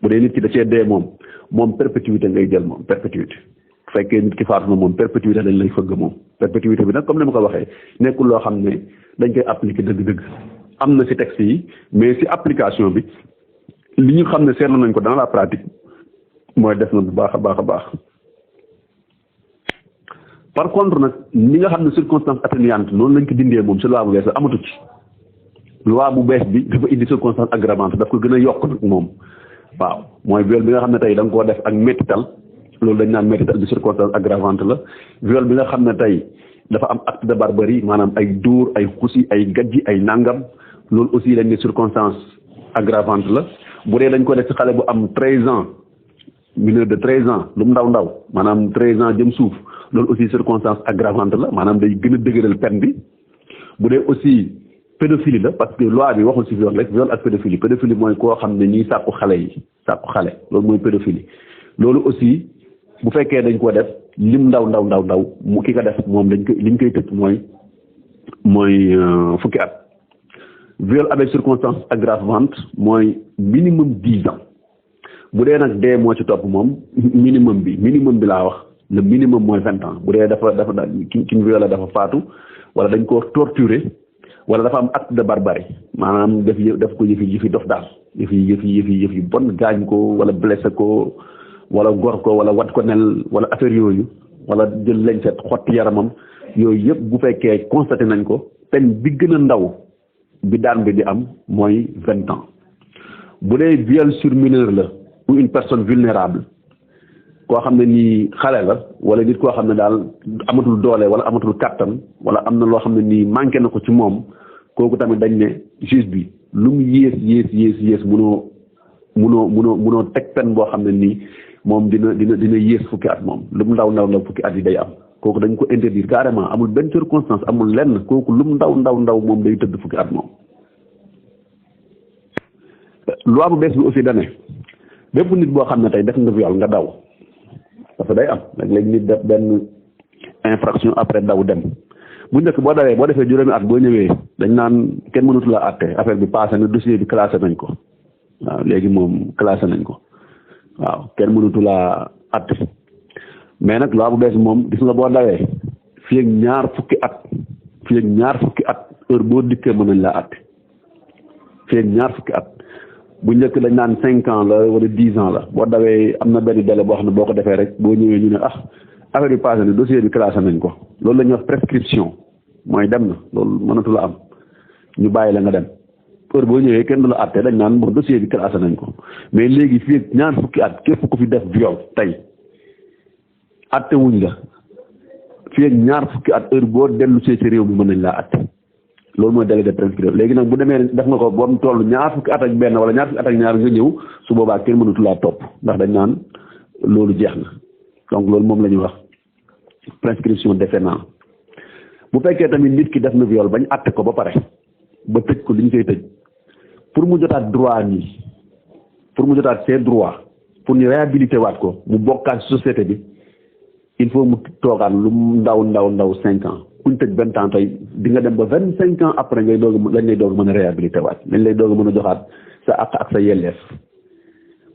bu dee nit ki da cee dee moom perpétuité ngay jël moom perpétuité bu fekkee nit ki faatu na moom perpétuité dañ lay fëgg moom perpétuité bi nag comme ni ma ko waxee nekkul loo xam ne dañ koy appliquer dëgg-dëgg am na ci texte yi mais ci application bi li ñu xam ne seetlu nañ ko dans la pratique mooy def na bu baax a baax a baax par contre nag ni nga xam ne circonstance atténuante noonu lañ ko dindee moom ci loi bu bees amatu ci loi bu bees bi dafa indi circonstance aggravante daf ko gën a yokk nag moom waaw mooy viol bi nga xam ne tey da nga koo def ak métital loolu dañ naan métital bi circonstance aggravante la viol bi nga xam ne tey dafa am acte de barbarie maanaam ay dóor ay xusi ay gajji ay nangam loolu aussi dañ ne circonstance aggravante la bu dee dañ ko def ci xale bu am 13 ans mineur de 13 ans lu mu ndaw maanaam 13 ans jëm suuf loolu aussi circonstance aggravante la maanaam day gën a dëgëral peine bi bu dee aussi pédophilie la parce que loi bi waxul ci viol rek viol ak pédophilie mooy koo xam ne ñiy sàkku xale loolu mooy pédophilie loolu aussi bu fekkee dañ ko def lim ndaw mu ki ko def moom liñ koy tëj mooy fukki at viol avec circonstance aggravante mooy minimum 10 ans bu dee nag dee moo ci topp moom minimum bi laa wax le minimum mooy 20 ans bu dee dafa ki ñu violé dafa faatu wala dañ ko torturer wala dafa am acte de barbarie maanaam def ko yëfi dof daal yëfi bon gaañ ko wala blessé ko wala gor ko wala wat ko nel wala affaire yooyu wala jël lañ set xotti yaramam yooyu yëpp bu fekkee constaté nañ ko peine bi gën a ndaw bi daan bi di am mooy 20 ans bu dee viol sur mineur la ou une personne vulnérable koo xam ne nii xale la wala nit koo xam ne daal amatul doole wala amatul kàttan wala am na loo xam ne nii manqué na ko ci moom kooku tamit dañ ne juge bi lu mu yées munoo teg peine boo xam ne nii moom dina yées fukki at moom lu mu ndaw fukki at yi day am kooku dañ ko interdire carrément amul benn circonstance amul lenn kooku lu mu ndaw moom day tëdd fukki at moom. loi bu bees bi aussi dane bépp nit boo xam ne tey def nga viol nga daw parce que day am léeg-léeg nit def benn infraction après daw dem bu njëkk boo dawee boo defee juróomi at boo ñëwee dañ naan kenn mënatu la àtte affaire bi passé na dossier bi classé nañ ko waaw léegi moom classé nañ ko waaw kenn mënatu la àtte mais nag loi bu bees moom gis nga boo dawee fii ak ñaar fukki at heure boo dikkee mën nañ laa àtte fii ak ñaar fukki at bu njëkk dañ naan 5 ans la wala 10 ans la boo dawee am na benn délai boo xam ne boo ko defee rek boo ñëwee ñu ne affaire bi passé na dossier bi classé nañ ko loolu la ñuy wax prescription mooy dem na loolu mënatu la am ñu bàyyi la nga dem heure boo ñëwee kenn du la àtte dañ naan bon dossier bi classé nañ ko mais léegi fii ak ñaar fukki at képp ku fi def viol tey àtte wuñ la fii ak ñaar fukki at heure boo dellu see ci réew mi mën nañ laa àtte loolu mooy délai de prescription léegi nag bu demee def nga ko ba mu toll ñaar fukki at ak benn wala ñaar fukki at ak ñaar nga ñëw su boobaa kenn mënatu laa topp ndax dañ naan loolu jeex na donc loolu moom la ñuy wax prescription décennale bu fekkee tamit nit ki def na viol bañ àtte ko ba pare ba tëj ko li ñu koy tëj pour mu jotaat droit nii pour mu jotaat ses droits pour ñu réhabilité waat ko mu bokkaat société bi il faut mu toogaan lu ndaw 5 ans kuñ tëj 20 ans tey di nga dem ba 25 ans après lañ lay doog mën a réhabilité waat lañ lay doog mën a joxaat sa àq ak sa yelleef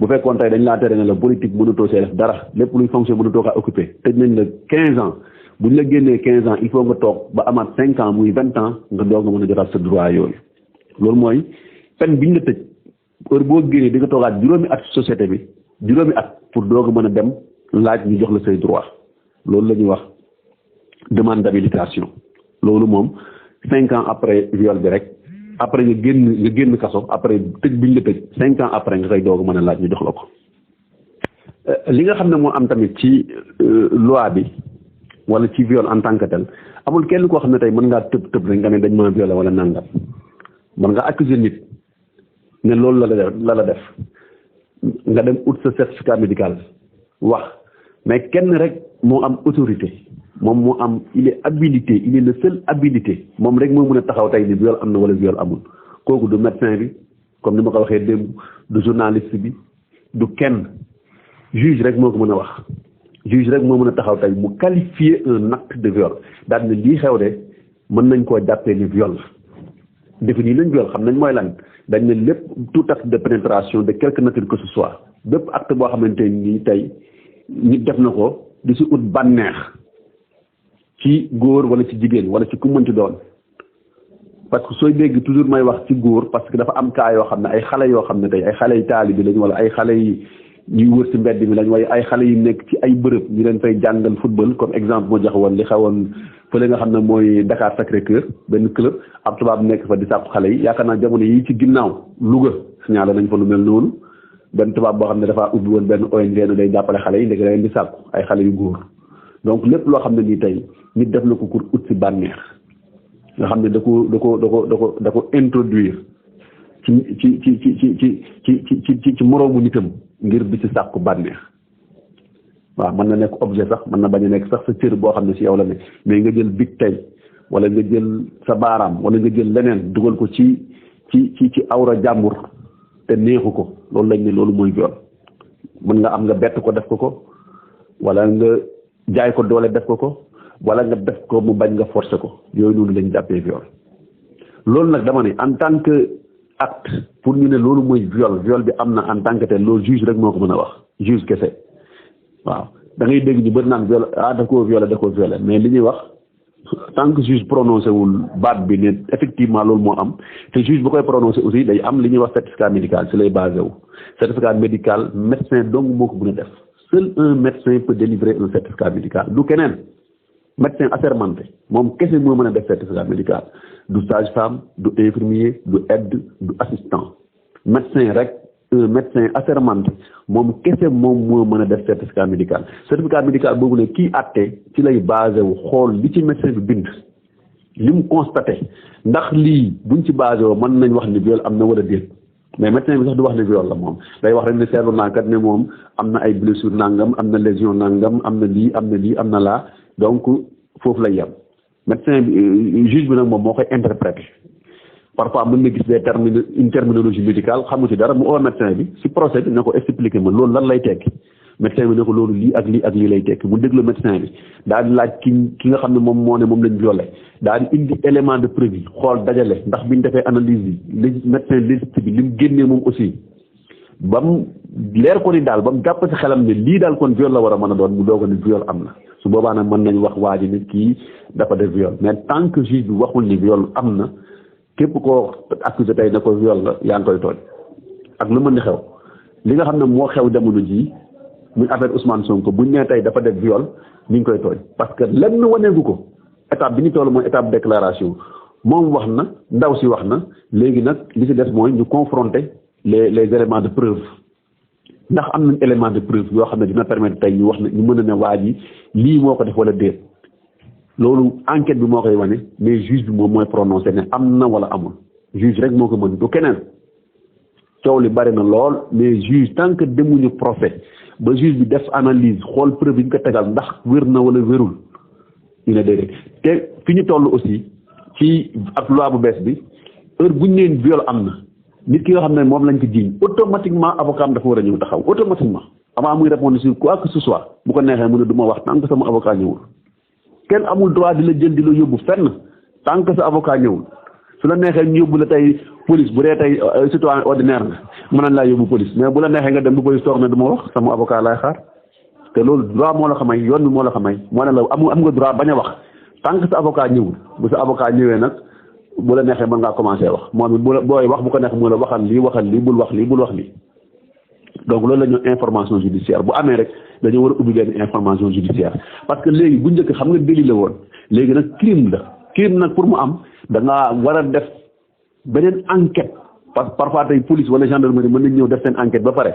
bu fekkoon tey dañ laa tere ne la politique mënatoo see def dara lépp luy fonction mënatoo kaa occupé tëj nañ la 15 ans bu ñu la génnee 15 ans il faut nga toog ba amaat 5 ans muy 20 ans nga doog nga mën a jotaat sa droit yooyu loolu mooy peine bi ñu la tëj heure boo génnee di nga toogaat juróomi at société bi juróomi at pour doog a mën a dem laaj ñu jox la say droit loolu la ñuy wax demande d'habilitation loolu moom 5 ans après viol bi rek après nga génn kaso après tëj bi ñu la tëj 5 ans après nga koy doog a mën a laaj ñu jox la ko. li nga xam ne moo am tamit ci loi bi wala ci viol en tant que tel amul kenn koo xam ne tey mën ngaa tëb rek nga ne dañ maa violé wala nangam mën nga accuser nit ne loolu la def nga dem ut sa certificat médical wax mais kenn rek moo am autorité moom moo am il est habilité il est le seul habilité moom rek moo mën a taxaw tey ni viol am na wala viol amul kooku du médecin bi comme ni ma ko waxee démb du journaliste bi du kenn juge rek moo ko mën a wax juge rek moo mën a taxaw tey mu qualifier un acte de viol daal ne lii xew de mën nañ koo jàppee ni viol la définir nañ viol xam nañ mooy lan dañ ne lépp tout acte de pénétration de quelque nature que ce soit bépp acte boo xamante ni tey nit def na ko di si ut bànneex ci góor wala ci jigéen wala ci ku mënti doon parce que sooy dégg toujours may wax ci góor parce que dafa am cas yoo xam ne ay xale yoo xam ne tey ay xale yi taalibe lañ wala ay xale yi ñuy wër ci mbedd mi lañ waaye ay xale yu nekk ci ay bërëb ñu leen fay jàngal football comme exemple moo jox woon li xewoon fële nga xam ne mooy Dakar Sacré-Cœur benn club ab tubaab nekk fa di sàkku xale yi yaakaar naa jamono yi ci ginnaaw Louga signalé nañ fa lu mel noonu benn tubaab boo xam ne dafa ubbi woon benn ONG ne day jàppale xale yi léegi da leen di sàkku ay xale yu góor donc lépp loo xam ne nii tey nit def na ko pour ut ci bànneex nga xam ne da ko introduire ci moroomu nitam ngir bi ci sàkku bànneex waaw mën na nekk objet sax mën na bañ a nekk sax sa cër boo xam ne ci yow la ne mais nga jël big tey wala nga jël sa baaraam wala nga jël leneen dugal ko ci awra jàmbur te neexu ko loolu lañ ne loolu mooy viol mën nga am nga bett ko def ko wala nga jaay ko doole def ko wala nga def ko mu bañ nga forcer ko yooyu noonu lañ jàppee viol loolu nag dama ne en tant que acte pour ñu ne loolu mooy viol bi am na en tant que tel loolu juge rek moo ko mën a wax juge kese waaw da ngay dégg ñu bëri naan viol da koo violé mais li ñuy wax tant que juge prononcé wul baat bi ne effectivement loolu moo am te juge bu koy prononcé aussi day am li ñuy wax certificat médical ci lay basé wu certificat médical médecin dong moo ko mën a def seul un médecin peut délivrer un certificat médical du keneen médecin assermenté moom kese moo mën a def certificat médical du sage-femme du infirmier du aide du assistant médecin rek un médecin assermenté moom kese moom moo mën a def certificat médical boobu ne kii àtte ci lay basé wu xool li ci médecin bi bind li mu constaté ndax lii buñ ci basé woo mën nañ wax ni viol am na wala déet mais médecin bi sax du wax ne viol la moom day wax rek ne seetlu naa kat ne moom am na ay blessure nangam am na lésion nangam am na lii am na laa donc foofu lay yem médecin bi juge bi nag moom moo koy interpréter parfois mën na gis des termes une terminologie médicale xamu ci dara mu oo médecin bi si procès bi na ko expliquer ma loolu lan lay tekki médecin bi ne ko loolu lii ak lii lay tekki mu déglu médecin bi daal di laaj ki nga xam ne moom moo ne moom lañ violé daal di indi élément de preuve yi xool dajale ndax biñ defee analyse yi médecin légiste bi li mu génnee moom aussi ba mu leer ko ni daal ba mu jàpp si xelam ne lii daal kon viol la war a mën a doon mu doog a ne viol am na su boobaa nag mën nañ wax waa ji ne kii dafa def viol mais tant que juge bi waxul ni viol am na képp koo accusé tey ne ko viol la yaa ngi koy tooñ ak lu mën di xew li nga xam ne moo xew jamono jii muy affaire Ousmane Sonko buñ nee tey dafa def viol ñu ngi koy tooñ parce que lenn waneegu ko étape bi ñu toll mooy étape déclaration moom wax na ndaw si wax na léegi nag li si des mooy ñu confronter les éléments de preuve ndax am nañ élément de preuve yoo xam ne dina permettre tey ñu wax ne ñu mën a ne waa ji lii moo ko def wala déet loolu enquête bi moo koy wane mais juge bi moom mooy prononcé ne am na wala amul juge rek moo ko mën du keneen coow li bari na lool mais juge tant que demuñu procès ba juge bi def analyse xool preuve yi ñu ko tegal ndax wér na wala wérul ñu ne déedéet te fi ñu toll aussi ci ak loi bu bees bi heure bu ñu neen viol am na nit ki nga xam ne moom lañ ko jiiñ automatiquement avocat am dafa war a ñëw taxaw automatiquement avant muy répondre sur quoi que ce soit bu ko neexee mu ne du ma wax tant que sama avocat ñëwul kenn amul droit di la jël di la yóbbu fenn tant que sa avocat ñëwul su la neexee ñu yóbbu la tey police bu dee tey citoyen ordinaire nga mën nañ laa yóbbu police mais bu la neexee nga dem bu police toog ne du ma wax sama avocat laay xaar te loolu droit moo la ko may yoon bi moo la ko may moo ne la am nga droit bañ a wax tant que sa avocat ñëwul bu sa avocat ñëwee nag bu la neexee mën ngaa commencé wax moom it bu la booy wax bu ko neex mu la waxal lii bul wax lii donc loolu la ñu information judiciaire bu amee rek dañoo war a ubbi benn information judiciaire parce que léegi bu njëkk xam nga délit la woon léegi nag crime nag pour mu am da ngaa war a def beneen enquête parce que parfois tey police wala gendarmerie mën nañ ñëw def seen enquête ba pare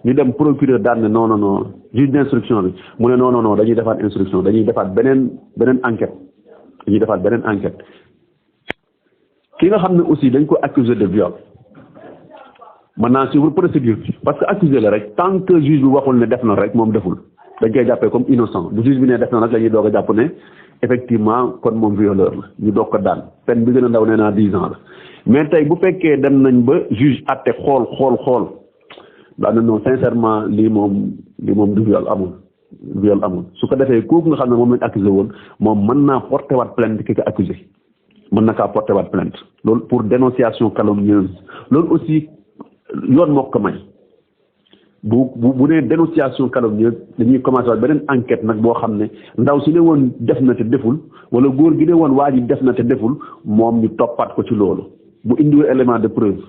ñu dem procureur daan ne non juge d'instruction bi mu ne non dañuy defaat instruction dañuy defaat beneen enquête ki nga xam ne aussi dañ ko accusé de viol mën naa suivre procédure bi parce que accusé la rek tant que juge bi waxul ne def na rek moom deful dañ koy jàppee comme innocent bu juge bi ne def na nag la ñuy doog a jàpp ne effectivement kon moom violeur la ñu doog ko daan peine bi gën a ndaw nee naa 10 ans la mais tey bu fekkee dem nañ ba juge àtte xool daa ne non sincèrement lii moom du viol amul su ko defee kooku nga xam ne moom lañ accusé woon moom mën naa porté waat plainte ki ko accusé mën na kaa porté waat plainte loolu pour dénonciation calomnieuse loolu aussi yoon moo ko may bu nee dénonciation calomnieuse dañuy commencé waat beneen enquête nag boo xam ne ndaw si ne woon def na te deful wala góor gi ne woon waa ji def na te deful moom ñu toppaat ko ci loolu bu indiwul élément de preuve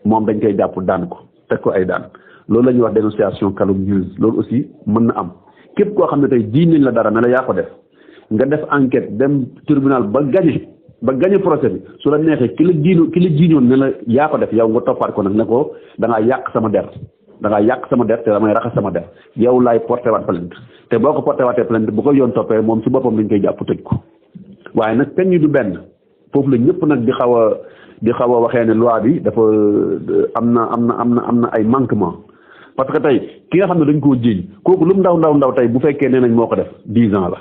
moom dañ koy jàpp daan ko teg ko ay daan loolu la ñuy wax dénonciation calomnieuse loolu aussi mën na am képp koo xam ne tey jiiñ nañ la dara ne la yaa ko def nga def enquête dem tribunal ba gagné procès bi su la neexee ki la jiiñoon ne la yaa ko def yow nga toppaat ko nag ne ko da ngaa yàq sama der te damay raxas sama der yow laay porté waat plainte te boo ko porté waatee plainte bu ko yoon toppee moom si boppam dañ koy jàpp tëj ko waaye nag peñ yi du benn foofu la ñëpp nag di xaw a waxee ne loi bi dafa am na ay manquement parce que tey ki nga xam ne dañ koo jiiñ kooku lu mu ndaw tey bu fekkee nee nañ moo ko def 10 ans la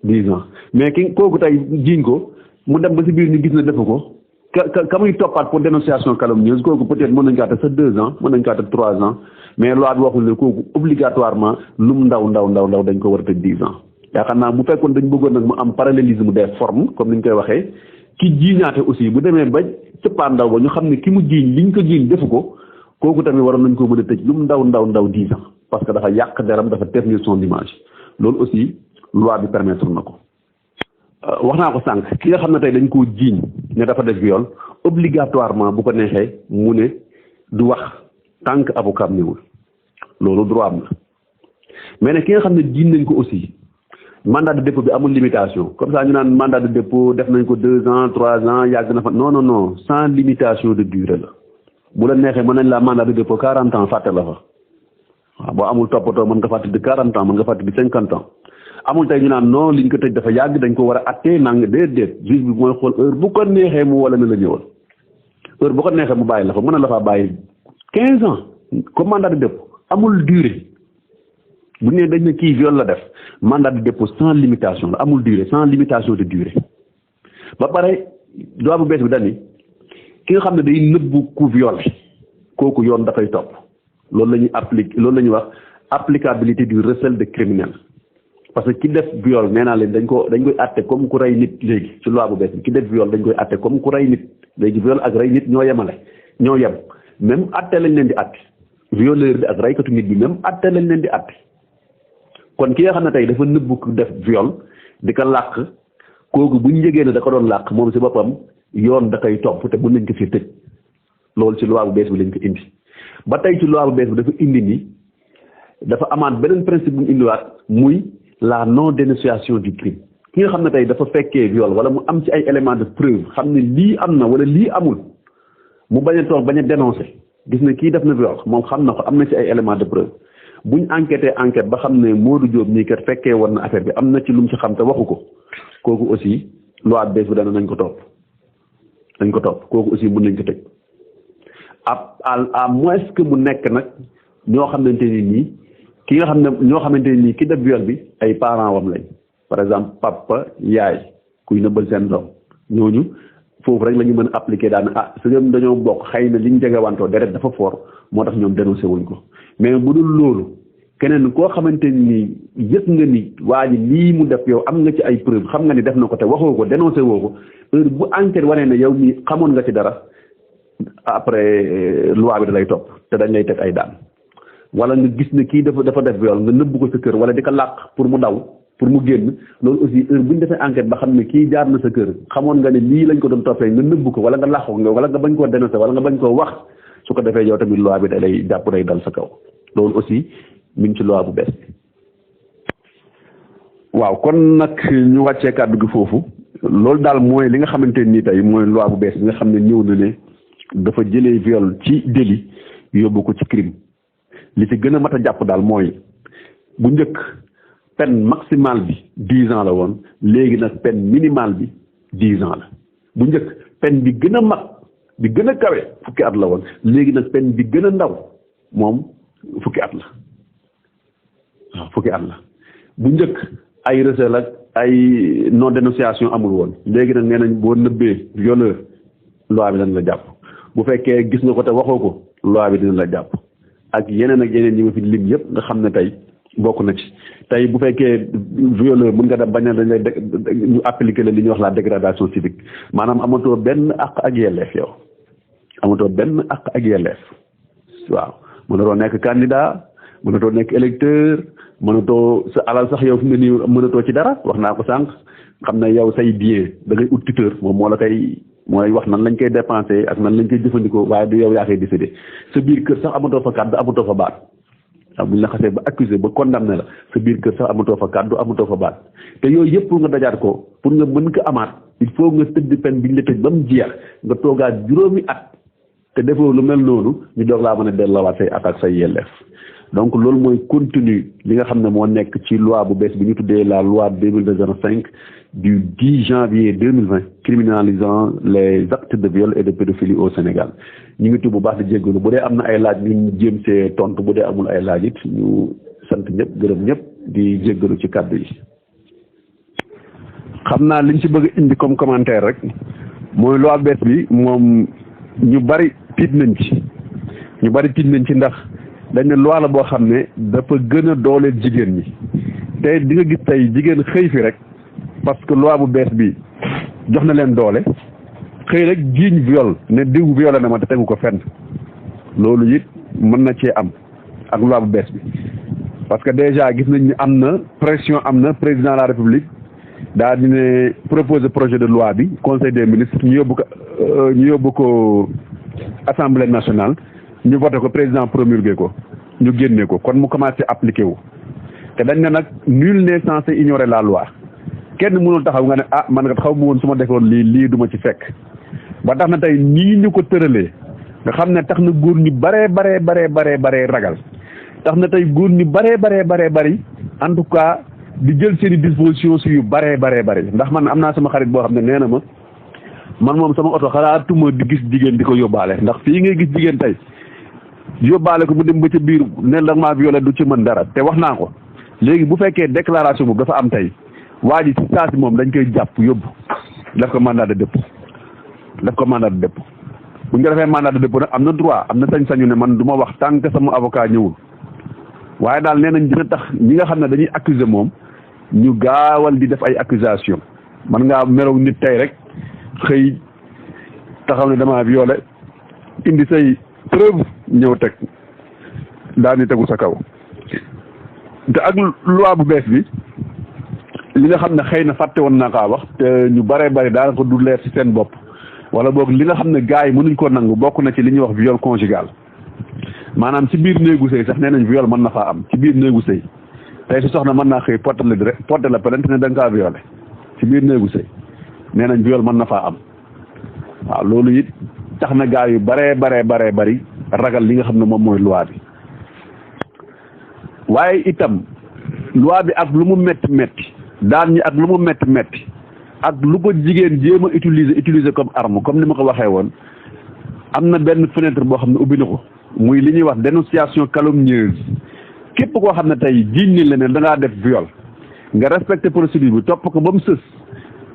10 ans mais kooku tey jiiñ ko mu dem ba si biir ñu gis ne defu ko ka muy toppaat pour dénonciation calomnieuse kooku peut-être mën nañ kaa teg sa 2 ans mën nañ kaa teg 3 ans mais loi bi waxul ne kooku obligatoirement lu mu ndaw dañ ko war a tëj 10 ans yaakaar naa bu fekkoon dañ bëggoon nag mu am parallélisme des formes comme ni ñu koy waxee ki jiiñaate aussi bu demee ba cëppaa ndaw ba ñu xam ne ki mu jiiñ liñ ko jiiñ defu ko kooku tamit waroon nañ ko mën a tëj lu mu ndaw 10 ans parce que dafa yàq deram dafa ternir son image loolu aussi loi bi permettre na ko wax naa ko sànq ki nga xam ne tey dañ koo jiiñ ne dafa def viol obligatoirement bu ko neexee mu ne du wax tant que avocat ñëwul loolu droit am la mais nag ki nga xam ne jiiñ nañ ko aussi mandat de dépôt bi amul limitation comme ça ñu naan mandat de dépôt def nañ ko 2 ans 3 ans yàgg na fa non sans limitation de durée la bu la neexee mën nañ la mandat de dépôt 40 ans fàtte la fa waaw boo amul toppatoo mën nga fàtte di 40 ans mën nga fàtte di 50 ans amul tey ñu naan non liñ ko tëj dafa yàgg dañ ko war a attee nang déedéet juge bi mooy xool heure bu ko neexee mu wala na la ñëwal heure bu ko neexee mu bàyyi la fa mën na la faa bàyyi 15 ans comme mandat de dépôt amul durée bu nee dañ ne kii viol la def mandat de dépôt sans limitation la amul durée sans limitation de durée ba pare loi bu bees bi dani ki nga xam ne day nëbbu ku violé kooku yoon dafay topp loolu la ñuy wax applicabilité du recel de criminel parce que ki def viol nee naa leen dañ koy àtte comme ku rey nit léegi ci loi bu bees bi ki def viol dañ koy àtte comme ku rey nit léegi viol ak rey nit ñoo yem même àtte lañ leen di àtte violeur bi ak reykatu nit bi même àtte lañ leen di àtte kon ki nga xam ne tey dafa nëbbu ku def viol di ko làq kooku bu ñu yëgee ne da ko doon làq moom si boppam yoon da koy topp te mën nañ ko fi tëj loolu ci loi bu bees bi lañ ko indi ba tey ci loi bu bees bi dafa indi ni dafa amaat beneen principe bu mu indiwaat muy la non dénonciation du crime ki nga xam ne tey dafa fekkee viol wala mu am ci ay éléments de preuve xam ne lii am na wala lii amul mu bañ a toog bañ a dénoncer gis ne kii def na viol moom xam na ko am na ci ay éléments de preuve buñ enquête ba xam ne Modou Diop nii kat fekkee woon na affaire bi am na ci lu mu ci xam te waxu ko kooku aussi loi bees bi dana nañ ko topp kooku aussi mën nañ ko tëj à moins que mu nekk nag ñoo xamante ni nii ki nga xam ne ñoo xamante ni nii ki def viol bi ay parents wam lañ par exemple papa yaay kuy nëbbal seen doom ñooñu foofu rek la ñu mën a appliquer daal su ñoom dañoo bokk xëy na liñ jegewantoo deret dafa fort moo tax ñoom dénoncé wuñ ko mais bu dul loolu keneen koo xamante ni yëg nga ni waa ji lii mu def yow am nga ci ay preuve xam nga ni def na ko te waxoo ko dénoncé woo ko heure bu enquête wanee ne yow mi xamoon nga ci dara après loi bi da lay topp te dañ lay teg ay daan wala nga gis ne kii dafa def viol nga nëbb ko sa kër wala di ko làq pour mu daw pour mu génn loolu aussi heure bu ñu defee enquête ba xam ne kii jaar na sa kër xamoon nga ne lii lañ ko doon toppee nga nëbb ko wala nga làq ko wala nga bañ koo dénoncé wala nga bañ koo wax su ko defee yow tamit loi bi da lay jàpp day dal sa kaw loolu aussi mi ngi ci loi bu bees bi waaw kon nag ñu wàccee kàddu gi foofu loolu daal mooy li nga xamante nii tey mooy loi bu bees bi nga xam ne ñëw na ne dafa jëlee viol ci délit yóbbu ko ci crime li ci gën a mat a jàpp daal mooy bu njëkk peine maximale bi 10 ans la woon léegi nag peine minimale bi 10 ans la bu njëkk peine bi gën a mag bi gën a kawe fukki at la woon léegi nag peine bi gën a ndaw moom fukki at la waaw fukki at la bu njëkk ay recel ak ay non dénonciation amul woon léegi nag nee nañ boo nëbbee violeur loi bi dana la jàpp bu fekkee gis nga ko te waxoo ko loi bi dina la jàpp ak yeneen yi ma fi lim yëpp nga xam ne tey bokk na ci tey bu fekkee violeur mën nga dem bañ a dañ lay ñu appliquer la li ñuy wax la dégradation civique maanaam amatoo benn àq ak yelleef yow amatoo benn àq ak yelleef waaw mënatoo nekk candidat mënatoo nekk électeur mënatoo sa alal sax yow fi mu ne nii mënatoo ci dara wax naa ko sànq xam ne yow say bien da ngay ut tuteur moom moo la koy mooy wax nan lañ koy dépensé ak nan lañ koy jëfandikoo waaye du yow yaa koy décidé sa biir kër sax amatoo fa kàddu amatoo fa baat waaw bu ñu la xasee ba accusé ba condamné la sa biir kër sax amatoo fa kàddu amatoo fa baat te yooyu yëpp pour nga dajaat ko pour nga mën ko amaat il faut nga tëdd peine bi ñu la tëj ba mu jeex nga toogaat juróomi at te defoo lu mel noonu ñu doog laa mën a delloowaat say attaque say yelleef donc loolu mooy contenu li nga xam ne moo nekk ci loi bu bees bi ñu tuddee la loi 2205 du 10 janvier 2020 criminalisant les actes de viol et de pédophilie au Sénégal ñu ngi tudd bu baax di jéggalu bu dee am na ay laaj ñu jéem see tontu bu dee amul ay laaj it ñu sant ñëpp gërëm ñëpp di jéggalu ci kàddu yi. xam naa liñ ci bëgg indi comme commentaire rek mooy loi bees bi moom ñu bari tiit nañ ci ndax. dañ ne loi la boo xam ne dafa gën a dooleel jigéen ñi te di nga gis tey jigéen xëy fi rek parce que loi bu bees bi jox na leen doole xëy rek jiiñ viol ne diw violé na ma te tegu ko fenn loolu it mën na cee am ak loi bu bees bi parce que déjà gis nañ ni am na pression am na président de la république daa di ne proposer projet de loi bi conseil des ministres ñu yóbbu ko assemblée nationale ñu voté ko président promulgué ko ñu génne ko kon mu commencé appliqué wu te dañ ne nag nul n'est censé ignorer la loi kenn mënul taxaw nga ne ah man nga xaw ma woon su ma defoon lii du ma ci fekk ba tax na tey nii ñu ko tëralee nga xam ne tax na góor ñu baree ragal tax na tey góor ñu bari en tout cas di jël seen i dispositions si yu bari ndax man am naa sama xarit boo xam ne nee na ma man moom sama oto xalaatuma di gis jigéen di ko yóbbaale ndax fii ngay gis jigéen tey yóbbaale ko mu dem ba ca biir ne la maa violé du ci mën dara te wax naa ko léegi bu fekkee déclaration boobu dafa am tey waa ji ci saa si moom dañ koy jàpp yóbbu def ko mandat de dépôt bu ñu ko defee mandat de dépôt nag am na droit am na sañ-sañu ne man du ma wax tant que sama avocat ñëwul waaye daal nee nañ dina tax ñi nga xam ne dañuy accuser moom ñu gaawal di def ay accusation man ngaa meroog nit tey rek xëy taxaw ne damaa violé indi say preuve ñëw teg daal di tegu sa kaw te ak loi bu bees bi li nga xam ne xëy na fàtte woon naa kaa wax te ñu bari daanaka du leer ci seen bopp wala boog li nga xam ne gars yi mënuñ ko nangu bokk na ci li ñuy wax viol conjugal maanaam ci biir néegu sëy sax nee nañ viol mën na faa am ci biir néegu sëy tey su soxna mën naa xëy porter la plainte ne da nga kaa violé ci biir néegu sëy nee nañ viol mën na faa am waaw loolu it tax na gaa yu baree bari ragal li nga xam ne moom mooy loi bi waaye itam loi bi ak lu mu metti daan ñi ak lu mu metti ak lu ko jigéen jéem a utiliser comme arme comme ni ma ko waxee woon am na benn fenêtre boo xam ne ubbi na ko muy li ñuy wax dénonciation calomnieuse képp koo xam ne tey jiiñ ni leneen da ngaa def viol nga respecté procédure bi topp ko ba mu sës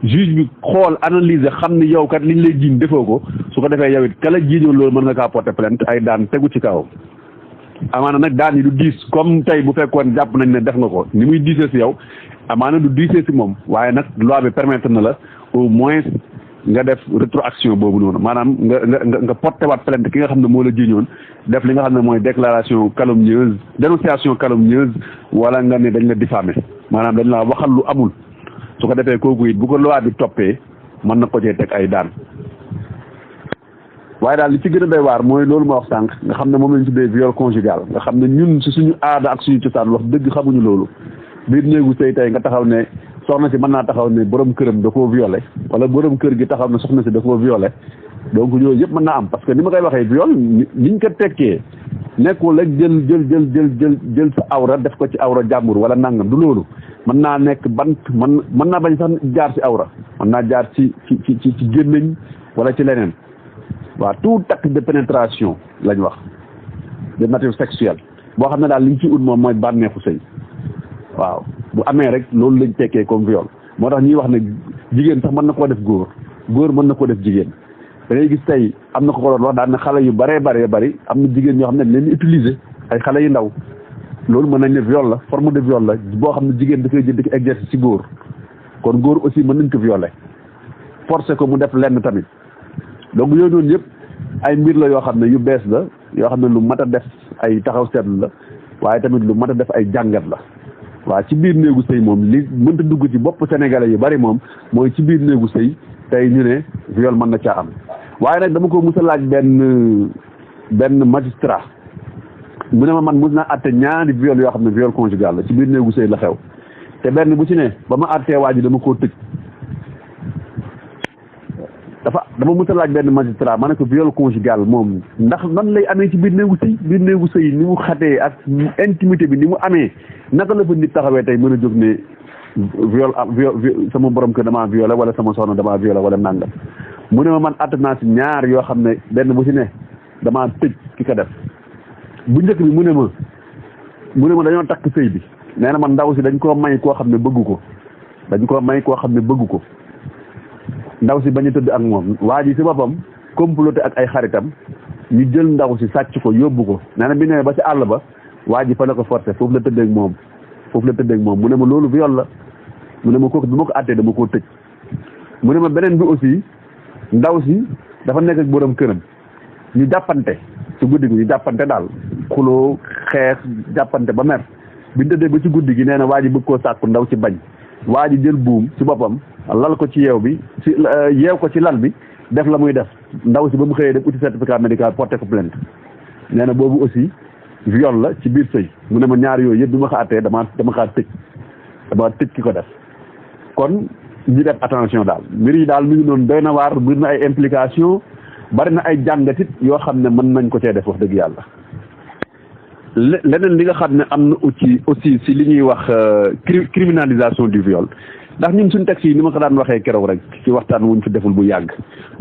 juge bi xool analyser xam ni yow kat liñ lay jiiñ defoo ko su ko defee yow it kala jiiñoon loolu mën nga kaa porter plainte ay daan tegu ci kaw amaana nag daan yi du diis comme tey bu fekkoon jàpp nañ ne def nga ko ni muy diisee si yow amaana du diisee si moom waaye nag loi bi permettre na la au moins nga def rétroaction boobu noonu maanaam nga porter waat plainte ki nga xam ne moo la jiiñoon def li nga xam ne mooy déclaration calomnieuse dénonciation calomnieuse wala nga ne dañ la diffamer maanaam dañ la waxal lu amul su ko defee kooku it bu ko loi bi toppee mën na ko cee teg ay daan waaye daal li ci gën a doy waar mooy loolu ma wax sànq nga xam ne moom lañ tuddee viol conjugal nga xam ne ñun si suñu aada ak suñu cosaan wax dëgg xamuñu loolu biir néegu sëy tey nga taxaw ne soxna si mën naa taxaw ne borom këram da koo violé wala borom kër gi taxaw ne soxna si da koo violé donc yooyu yëpp mën naa am parce que ni ma koy waxee viol niñ ko tekkee nekkul rek jël sa awra def ko ci awra jàmbur wala nangam du loolu mën naa nekk bant mën naa bañ sax jaar ci awra mën naa jaar ci gémmiñ wala ci leneen waaw tout acte de pénétration lañ wax de nature sexuelle boo xam ne daal li ñu ci ut moom mooy bànneexu sëy waaw bu amee rek loolu lañ tekkee comme viol moo tax ñuy wax ne jigéen sax mën na koo def góor mën na koo def jigéen da ngay gis tey am na ko doon wax daan na xale yu bëree bari am na jigéen ñoo xam ne leen utiliser ay xale yu ndaw loolu mën nañ ne viol la forme de viol la boo xam ne jigéen da koy jël di ko exercer ci góor kon góor aussi mën nañ ko violer forcer ko mu def lenn tamit donc yooyu noonu yëpp ay mbir la yoo xam ne yu bees la yoo xam ne lu mat a def ay taxaw seetlu la waaye tamit lu mat a def ay jàngat la waaw ci biir néegu sëy moom li mënta dugg ci bopp sénégalais yu bari moom mooy ci biir néegu sëy tey ñu ne viol mën na caa am waaye nag dama ko mus a laaj benn magistrat mu ne ma man mus naa àtte ñaari viol yoo xam ne viol conjugal la ci biir néegu sëy la xew te benn bu ci ne ba ma àttee waa ji dama koo tëj dama mus a laaj benn magistrat ma ne ko viol conjugal moom ndax nan lay amee ci biir néegu sëy ni mu xatee ak intimité bi ni mu amee naka la fa nit taxawee tey mën a jóg ne viol sama borom kër damaa violé wala sama soxna damaa violé wala nangam mu ne ma man àtt naa si ñaar yoo xam ne benn bu ci ne damaa tëj ki ko def bu njëkk bi mu ne ma dañoo takk sëy bi nee na man ndaw si dañ koo may koo xam ne bëggu ko ndaw si bañ a tëdd ak moom waa ji si boppam comploté ak ay xaritam ñu jël ndaw si sàcc ko yóbbu ko nee na bi ñëwee ba si àll ba waa ji fa la ko forcé foofu la tëddee ak moom mu ne ma loolu viol la mu ne ma kooku bi ma ko àttee dama koo tëj mu ne ma beneen bi aussi ndaw si dafa nekk ak borom këram ñu jàppante ci guddi gi ñu jàppante daal xuloo xeex jàppante ba mer bi ñu tëddee ba ci guddi gi nee na waa ji bëgg koo sàkku ndaw si bañ waa ji jël buum ci boppam lal ko ci yeew ko ci lal bi def la muy def ndaw si ba mu xëyee def uti certificat médical porté ko plainte nee na boobu aussi viol la ci biir sëy mu ne ma ñaar yooyu yëpp bi ma ko attee dama kaa tëj ki ko def kon ñu def attention daal mbir yi daal mi ngi noonu doy na waar bari na ay implication bari na ay jàngatit yoo xam ne mën nañ ko cee def wax dëgg yàlla leneen li nga xam ne am na aussi si li ñuy wax criminalisation du viol ndax ñun suñu texte yi ni ma ko daan waxee keroog rek ci waxtaan wuñ fi deful bu yàgg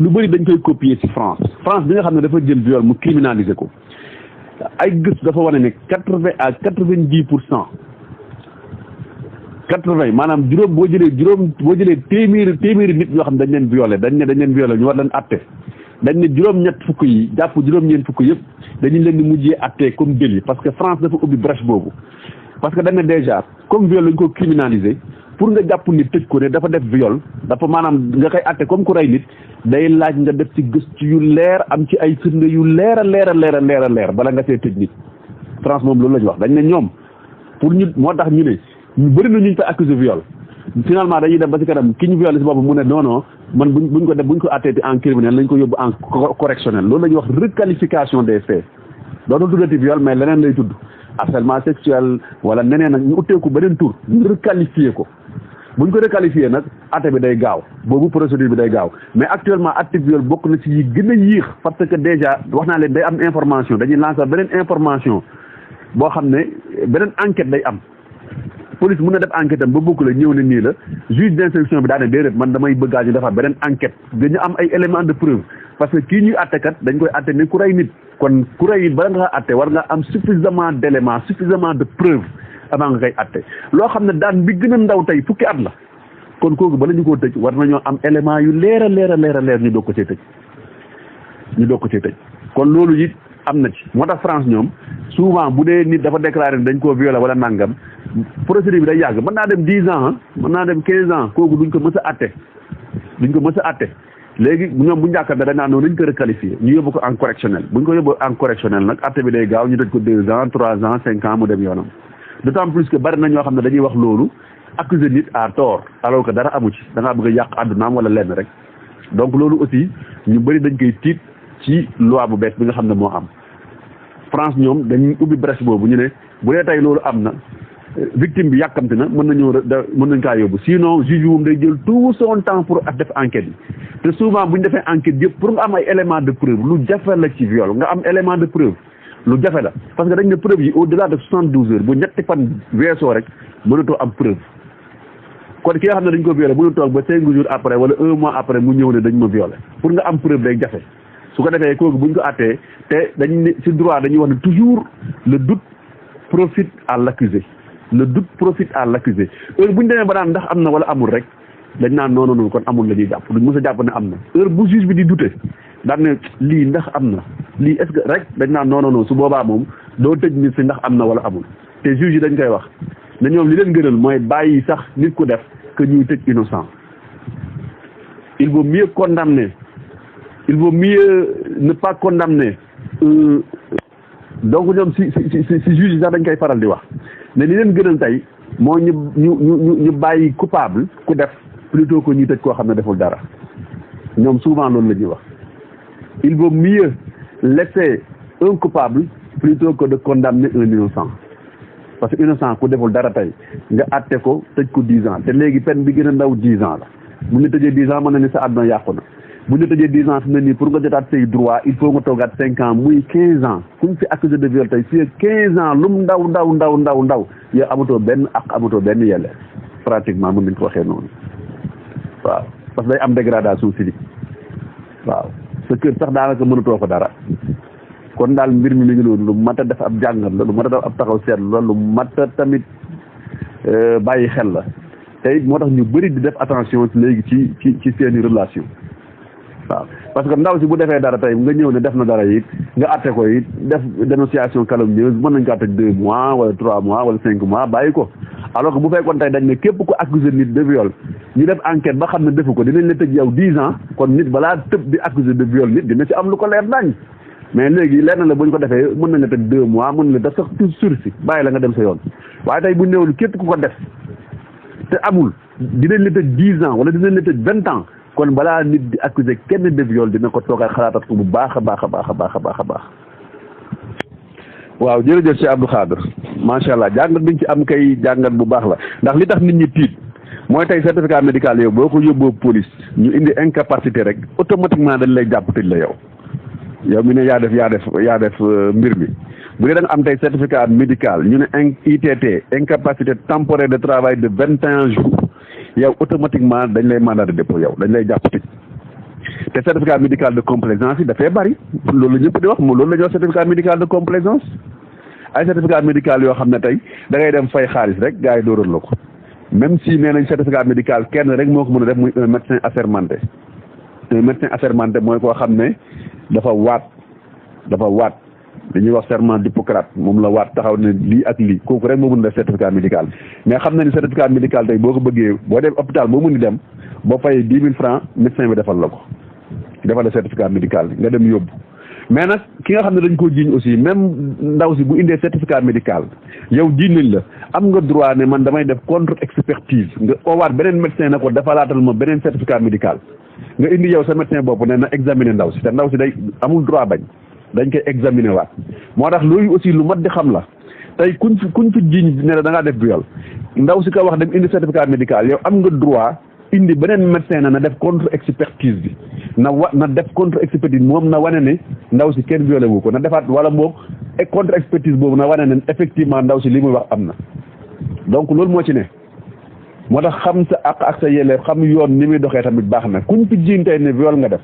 lu bëri dañ koy copier ci France bi nga xam ne dafa jël viol mu criminaliser ko ay gëstu dafa wane ne 80 à 90% 80 maanaam boo jëlee téeméeri nit ñoo xam ne dañ leen violé ñu war leen atte dañ ne juróom-ñett fukk yi jàpp juróom-ñeent fukk yëpp dañu leen di mujjee atte comme délit parce que France dafa ubbi brèche boobu parce que dañ ne déjà comme viol lañ ko criminaliser pour nga jàpp nit tëj ko ne dafa def viol dafa maanaam nga koy atte comme ku rey nit day laaj nga def ci gëstu yu leer am ci ay firnde yu leer bala nga see tëj nit France moom loolu la ñu wax dañ ne ñoom pour ñu moo tax ñu ne ñu bëri na ñu fa accusé viol finalement dañuy dem ba ci kanam ki ñu violé si boppam mu ne non man buñ ko attee en criminel lañ ko yóbbu en correctionnel loolu la ñuy wax requalification des faits dootul tuddati viol mais leneen lay tudd harcèlement sexuel wala neneen nag ñu utteeku beneen tur ñu requalifié ko buñ ko requalifié nag atte bi day gaaw boobu procédure bi day gaaw mais actuellement acte viol bokk na ci yi gën a yéex parce que déjà wax naa leen day am information dañuy lancer beneen information boo xam ne beneen enquête day am police mën na def enquête am ba bokk la ñëw ne nii la juge d'instruction bi daane déedéet man damay bëggaa ñu defaat beneen enquête dañu am ay éléments de preuve parce que kii ñuy attekat dañ koy atte ne ku rey nit kon ku rey nit bala nga atte war nga am suffisamment d'éléments suffisamment de preuve avant nga koy atte loo xam ne daan bi gën a ndaw tey fukki at la kon kooku bala ñu koo tëj war nañoo am élément yu leer a leer ñu doog ko cee tëj kon loolu it am na ci moo tax France ñoom souvent bu dee nit dafa déclaré dañ koo violé wala nangam procédure bi day yàgg mën naa dem 10 ans mën naa dem 15 ans kooku duñ ko mës a atte léegi ñoom bu njàkkante dañ naan noonu dañ ko requalifié ñu yóbbu ko en correctionnel buñ ko yóbbu en correctionnel nag atte bi day gaaw ñu tëj ko 2 ans 3 ans 5 ans mu dem yoonam d'autant plus que bari na ñoo xam ne dañuy wax loolu accuser nit à tort alors que dara amu ci da ngaa bëgg a yàq àddunaam wala lenn rek donc loolu aussi ñu bëri dañ koy tiit ci loi bu bees bi nga xam ne moo am France ñoom dañuy ubbi brèche boobu ñu ne bu dee tey loolu am na victime bi yàkkamti na mën nañ kaa yóbbu sinon juge bi moom day jël tout son temps pour def enquête yi te souvent bu ñu defee enquête yëpp pour nga am ay éléments de preuve lu jafe la ci viol nga am élément de preuve lu jafe la parce que dañ ne preuve yi au delà de 72 heures bu ñetti fan weesoo rek mënatoo am preuve kon ki nga xam ne dañ ko violé bu ñu toog ba 5 jours après wala 1 mois après mu ñëw ne dañ ma violé pour nga am preuve day jafe su ko defee kooku buñ ko àttee te dañ ne ci droit dañuy wax ne toujours le doute profite à l'accusé le doute profite à l'accusé heure bu ñu demee ba naan ndax am na wala amul rek dañ naan non non kon amul la ñuy jàpp duñ mës a jàpp ne am na heure bu juge bi di douter daan ne lii ndax am na lii est-ce que rek dañ naan non non su boobaa moom doo tëj nit si ndax am na wala amul te juge yi dañ koy wax ne ñoom li leen gënal mooy bàyyi sax nit ku def que ñuy tëj innocent il vaut mieux condamner il vaut mieux ne pas condamner donc ñoom si juge yi sax dañ koy faral di wax ne li leen gënal tey moo ñu bàyyi coupable ku def plutôt que ñuy tëj koo xam ne deful dara ñoom souvent loolu la ñuy wax il vaut mieux laisser un coupable plutôt que de condamner un innocent parce que innocent ku deful dara tey nga àtte ko tëj ko 10 ans te léegi peine bi gën a ndaw 10 ans la bu ñu tëjee 10 ans mën na ni sa àdduna yàqu na bu ñu tëjee 10 ans fi ne nii pour nga jotaat say droit il faut nga toogaat 5 ans muy 15 ans kuñ fi accusé de viol tey fii 15 ans lum ndaw yow amatoo benn ak amatoo benn yelle pratiquement mën nañ ko waxee noonu waaw parce que day am dégradation civique waaw sa kër sax daanaka mënatoo fa dara kon daal mbir mi ngi noonu lu mat a def ab jàngat la lu mat a def ab taxaw seetlu la lu mat a tamit bàyyi xel la te it moo tax ñu bëri di def attention léegi ci seeni relation waaw parce que ndaw si bu defee dara tey nga ñëw ne def na dara it nga atte ko it def dénonciation calomnieuse mën nañ ko atte 2 mois wala 3 mois wala 5 mois bàyyi ko alors que bu fekkoon tey dañ ne képp ko accusé nit de viol ñu def enquête ba xam ne defu ko dinañ la tëj yow 10 ans kon nit balaa tëb di accusé de viol nit dina ci am lu ko leer nañ mais léegi lenn la bu ñu ko defee mën nañ la tëj 2 mois mën na la def sax sursis bàyyi la nga dem sa yoon waaye tey bu néewul képp ku ko def te amul dinañ la tëj 10 ans wala dinañ la tëj 20 ans kon balaa nit di accusé kenn de viol dina ko toogaat xalaatat ko bu baax a baax waaw jërëjëf Cheikh Abdou Khadre macha allah jàngat biñ ci am kay jàngat bu baax la ndax li tax nit ñi tiit mooy tey certificat médical yow boo ko yóbboo police ñu indi incapacité rek automatiquement dañ lay jàpp tëj la yow mi ne yaa def mbir mi bu dee da nga am tey certificat médical ñu ne ITT incapacité temporaire de travail de 21 jours yow automatiquement dañ lay mandat de dépôt yow dañ lay jàpp tëj te certificat médical de complaisance yi dafay bari loolu la ñëpp di wax loolu la ñuy wax certificat médical de complaisance ay certificat médical yoo xam ne tey da ngay dem fay xaalis rek gars yi dóoral la ko même si nee nañ certificat médical kenn rek moo ko mën a def muy un médecin assermenté mooy koo xam ne dafa waat dañuy wax serment d'Hippocrate moom la waat taxaw ne lii ak lii kooku rek moo mën a def certificat médical mais xam na ni certificat médical tey boo ko bëggee boo dem hôpital boo mën di dem boo fayee 10 000 francs médecin bi defal la ko defal la certificat médical nga dem yóbbu mais nag ki nga xam ne dañ koo jiiñ aussi même ndaw si bu indee certificat médical yow jiiñ nañ la am nga droit ne man damay def contre expertise nga oowaat beneen médecin ne ko defalaatal ma beneen certificat médical nga indi yow sa médecin bopp ne na examiner ndaw si te ndaw si day amul droit bañ dañ koy examiner waat moo tax loolu aussi lu mat di xam la tey kuñ fi jiiñ ne la da ngaa def viol ndaw si ko wax dem indi certificat médical yow am nga droit indi beneen médecin na def contre expertise bi na def contre expertise moom na wane ne ndaw si kenn violé wu ko na defaat wala boog contre expertise boobu na wane ne effectivement ndaw si li muy wax am na donc loolu moo ci ne moo tax xam sa ak sa yelleef xam yoon ni muy doxee tamit baax na kuñ fi jiiñ tey ne viol nga def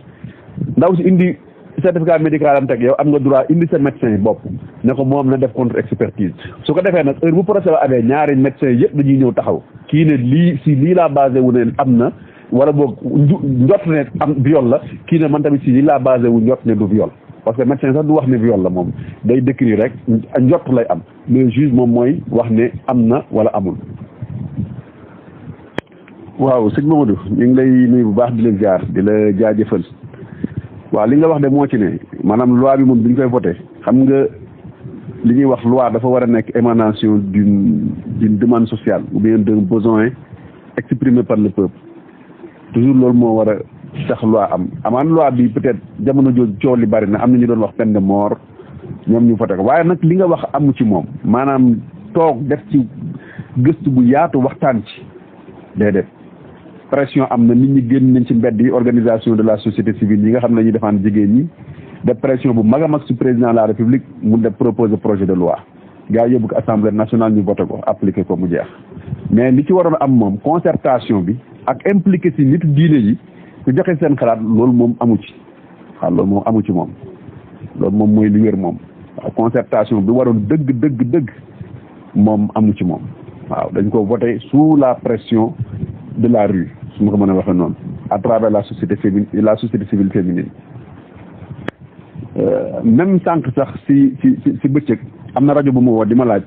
ndaw si indi certificat médical am teg yow am nga droit indi sa médecin bopp ne ko moom na def contre expertise su ko defee nag heure bu procès ba amee ñaari médecin yëpp dañuy ñëw taxaw kii ne lii laa basé wu ne am na wala boog njot ne am viol la kii ne man tamit si lii laa basé wu njot ne du viol parce que médecin sax du wax ne viol la moom day décrire rek njot lay am mais juge moom mooy wax ne am na wala amul. waaw sëñ Mamadou ñu ngi lay nuyu bu baax di la ziar di la jaajëfal. waaw li nga wax de moo ci ne maanaam loi bi moom bi ñu koy voté xam nga li ñuy wax loi dafa war a nekk émanation d'une demande sociale ou bien d'un besoin exprimé par le peuple toujours loolu moo war a tax loi am amaan loi bi peut-être jamono jooju coow li bari na am na ñu doon wax peine de mort ñoom ñu voté ko waaye nag li nga wax amu ci moom maanaam toog def ci gëstu bu yaatu waxtaan ci déedéet pression am na nit ñi génn nañ ci mbedd yi organisation de la société civile yi nga xam ne dañuy defaan jigéen ñi def pression bu mag a mag su président de la république mu def proposer projet de loi gars yi yóbbu ko assemblée nationale ñu voté ko appliqué ko mu jeex mais li ci waroon a am moom concertation bi ak impliqué si nitu diine yi ku joxe seen xalaat loolu moom amu ci waaw loolu moom amu ci moom loolu moom mooy lu wér moom waaw concertation bi waroon dëgg moom amu ci moom waaw dañ ko voté sous la pression de la rue su ma ko mën a waxee noonu à travers la société civile féminine même sànq sax si bëccëg am na rajo bu ma woo di ma laaj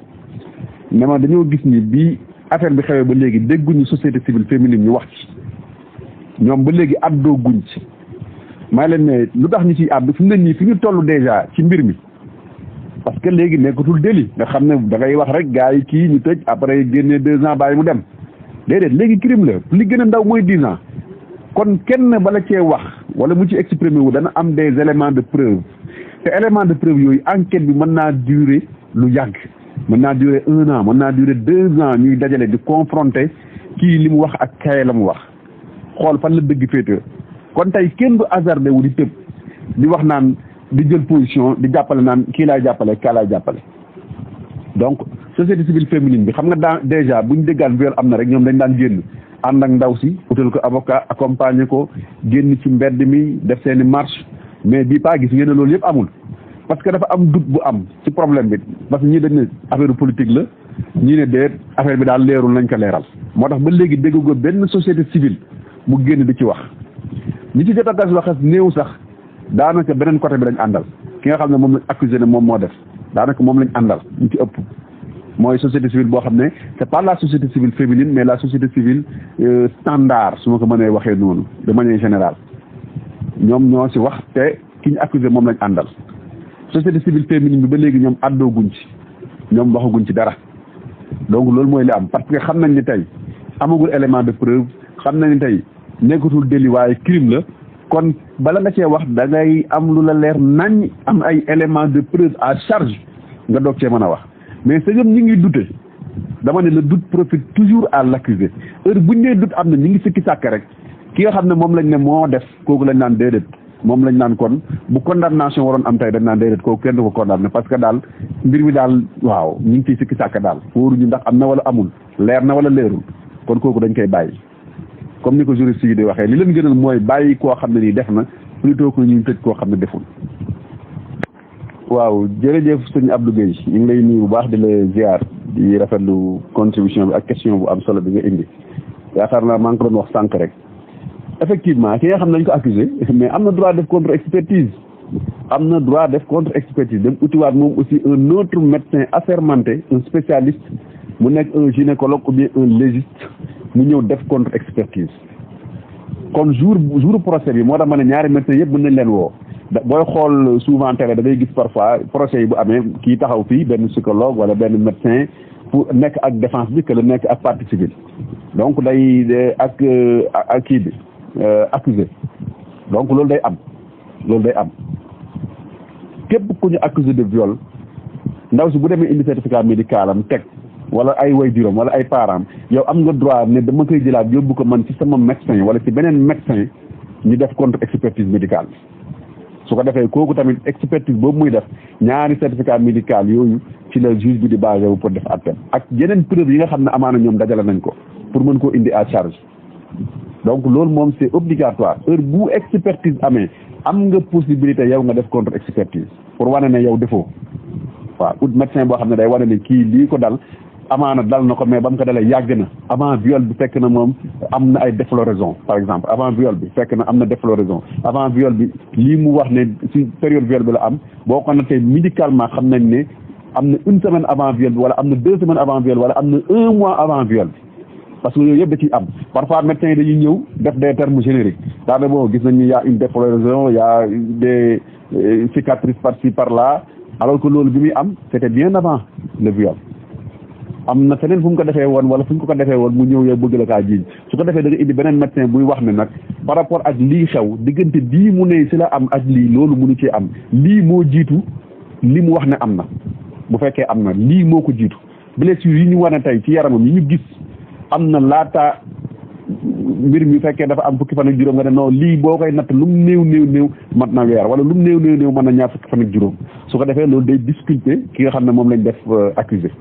ne ma dañoo gis ni bi affaire bi xewee ba léegi dégguñu société civile féminine ñu wax ci ñoom ba léegi àddoo guñ ci may leen ne lu tax ñu ciy àddu fi mu ne nii fi ñu toll déjà ci mbir mi parce que léegi nekkatul délit nga xam ne da ngay wax rek gars yi kii ñu tëj après génnee 2 ans bàyyi mu dem déedéet léegi crime la li gën a ndaw mooy 10 ans kon kenn bala cee wax wala mu ci exprimer wu dana am des éléments de preuve te éléments de preuve yooyu enquête bi mën naa durer lu yàgg mën naa durer 1 an mën naa durer 2 ans ñuy dajale di confronter kii li mu wax ak kaye la mu wax xool fan la dëgg féete kon tey kenn du hasardé wu di tëb di wax naan di jël position di jàppale naan kii laay jàppale kaa laay jàppale donc société civile féminine bi xam nga daa déjà bu ñu déggaan viol am na rek ñoom dañ daan génn ànd ak ndaw si utal ko avocat accompagner ko génn ci mbedd mi def seeni marche mais bii pas gis ngeen ne loolu yëpp amul parce que dafa am doute bu am ci problème bi parce que ñii dañ ne affaire politique la ñii ne déet affaire bi daal leerul nañ ko leeral moo tax ba léegi déggoo benn société civile mu génn di ci wax ñi ci jot a gas waxes néew sax daanaka beneen côté bi lañ àndal ki nga xam ne moom lañ accusé ne moom moo def daanaka moom lañ àndal ñu ci ëpp mooy société civile boo xam ne c'est pas la société civile féminine mais la société civile standard su ma ko mënee waxee noonu de manière générale ñoom ñoo ci wax te ki ñu accusé moom lañ àndal société civile féminine bi ba léegi ñoom àddoo guñ ci ñoom waxaguñ ci dara donc loolu mooy li am parce que xam nañ ni tey amagul élément de preuve xam nañ ni tey nekkatul délit waaye crime la kon bala nga cee wax da ngay am lu la leer nañ am ay élément de preuve à charge nga doog cee mën a wax mais sa ñoom ñi ngi douter dama ne le doute profite toujours à l'accusé heure buñ nee doute am na ñi ngi sikki sàkk rek ki nga xam ne moom lañ ne moo def kooku lañ naan déedéet moom lañ naan kon bu condamnation waroon am tey dañ naan déedéet kooku kenn du ko condamné parce que daal mbir mi daal waaw ñi ngi ciy sikki sàkk daal wóoruñu ndax am na wala amul leer na wala leerul kon kooku dañ koy bàyyi comme ni ko juriste yi di waxee li leen gënal mooy bàyyi koo xam ne nii def na plutôt que ñu tëj koo xam ne deful. waaw jërëjëf sëñ Abdou Guèye ñu ngi lay nuyu bu baax di la ziar di rafetlu contribution bi ak question bu am solo bi nga indi yaakaar naa maa ngi ko doon wax sànq rek effectivement ki nga xam ne dañ ko accusé mais am na droit def contre expertise dem utiwaat moom aussi un autre médecin assermenté un spécialiste mu nekk un gynécologue ou bien un légiste mu ñëw def contre expertise kon jour procès bi moo tax ma ne ñaari médecins yëpp mën nañ leen woo booy xool souvent télé da ngay gis parfois procès yi bu amee kii taxaw fii benn psychologue wala benn médecin pour nekk ak défense bi que la nekk ak partie civile donc day ak kii bi accusé donc loolu day am képp ku ñu accusé de viol ndaw si bu demee indi certificat médical am teg wala ay waajuram wala ay parents yow am nga droit ne dama koy jëlaat yóbbu ko man ci sama médecin wala ci beneen médecin ñu def contre expertise médicale bi su ko defee kooku tamit expertise boobu muy def ñaari certificat médical yooyu ci la juge bi di basé wu pour def appel ak yeneen preuve yi nga xam ne amaana ñoom dajale nañ ko pour mën koo indi à charge donc loolu moom c'est obligatoire heure bu expertise amee am nga possibilité yow nga def contre expertise pour wane ne yow defoo waaw ut médecin boo xam ne day wane ne kii lii ko dal amaana dal na ko mais ba mu ko dalee yàgg na avant viol bi fekk na moom am na ay défloraison par exemple avant viol bi fekk na am na défloraison avant viol bi lii mu wax ne ci période viol bi la am boo ko natee médicalement xam nañ ne am na 1 semaine avant viol bi wala am na 2 semaines avant viol wala am na 1 mois avant viol bi parce que yooyu yëpp da ciy am parfois médecins yi dañuy ñëw def des termes génériques daanaka bon gis nañ ni y a une défloraison y a des cicatrices par-ci par-là alors que loolu bi muy am c'était bien avant le viol am na feneen fu mu ko defee woon wala fu ñu ko defee woon mu ñëw yow bëgg la kaa jiiñ su ko defee da nga indi beneen médecin buy wax ne nag par rapport ak lii xew diggante bii mu ne si la am ak lii loolu mënu ci am lii moo jiitu li mu wax ne am na bu fekkee am na lii moo ko jiitu blessure yi ñu wane tey ci yaramam yi ñu gis am na laata mbir mi fekkee dafa am fukki fan ak juróom nga ne non lii boo koy natt lu mu néew mat na weer wala lu mu néew mën na ñaar fukki fan ak juróom su ko defee loolu day disculper ki nga xam ne moom lañ def accusé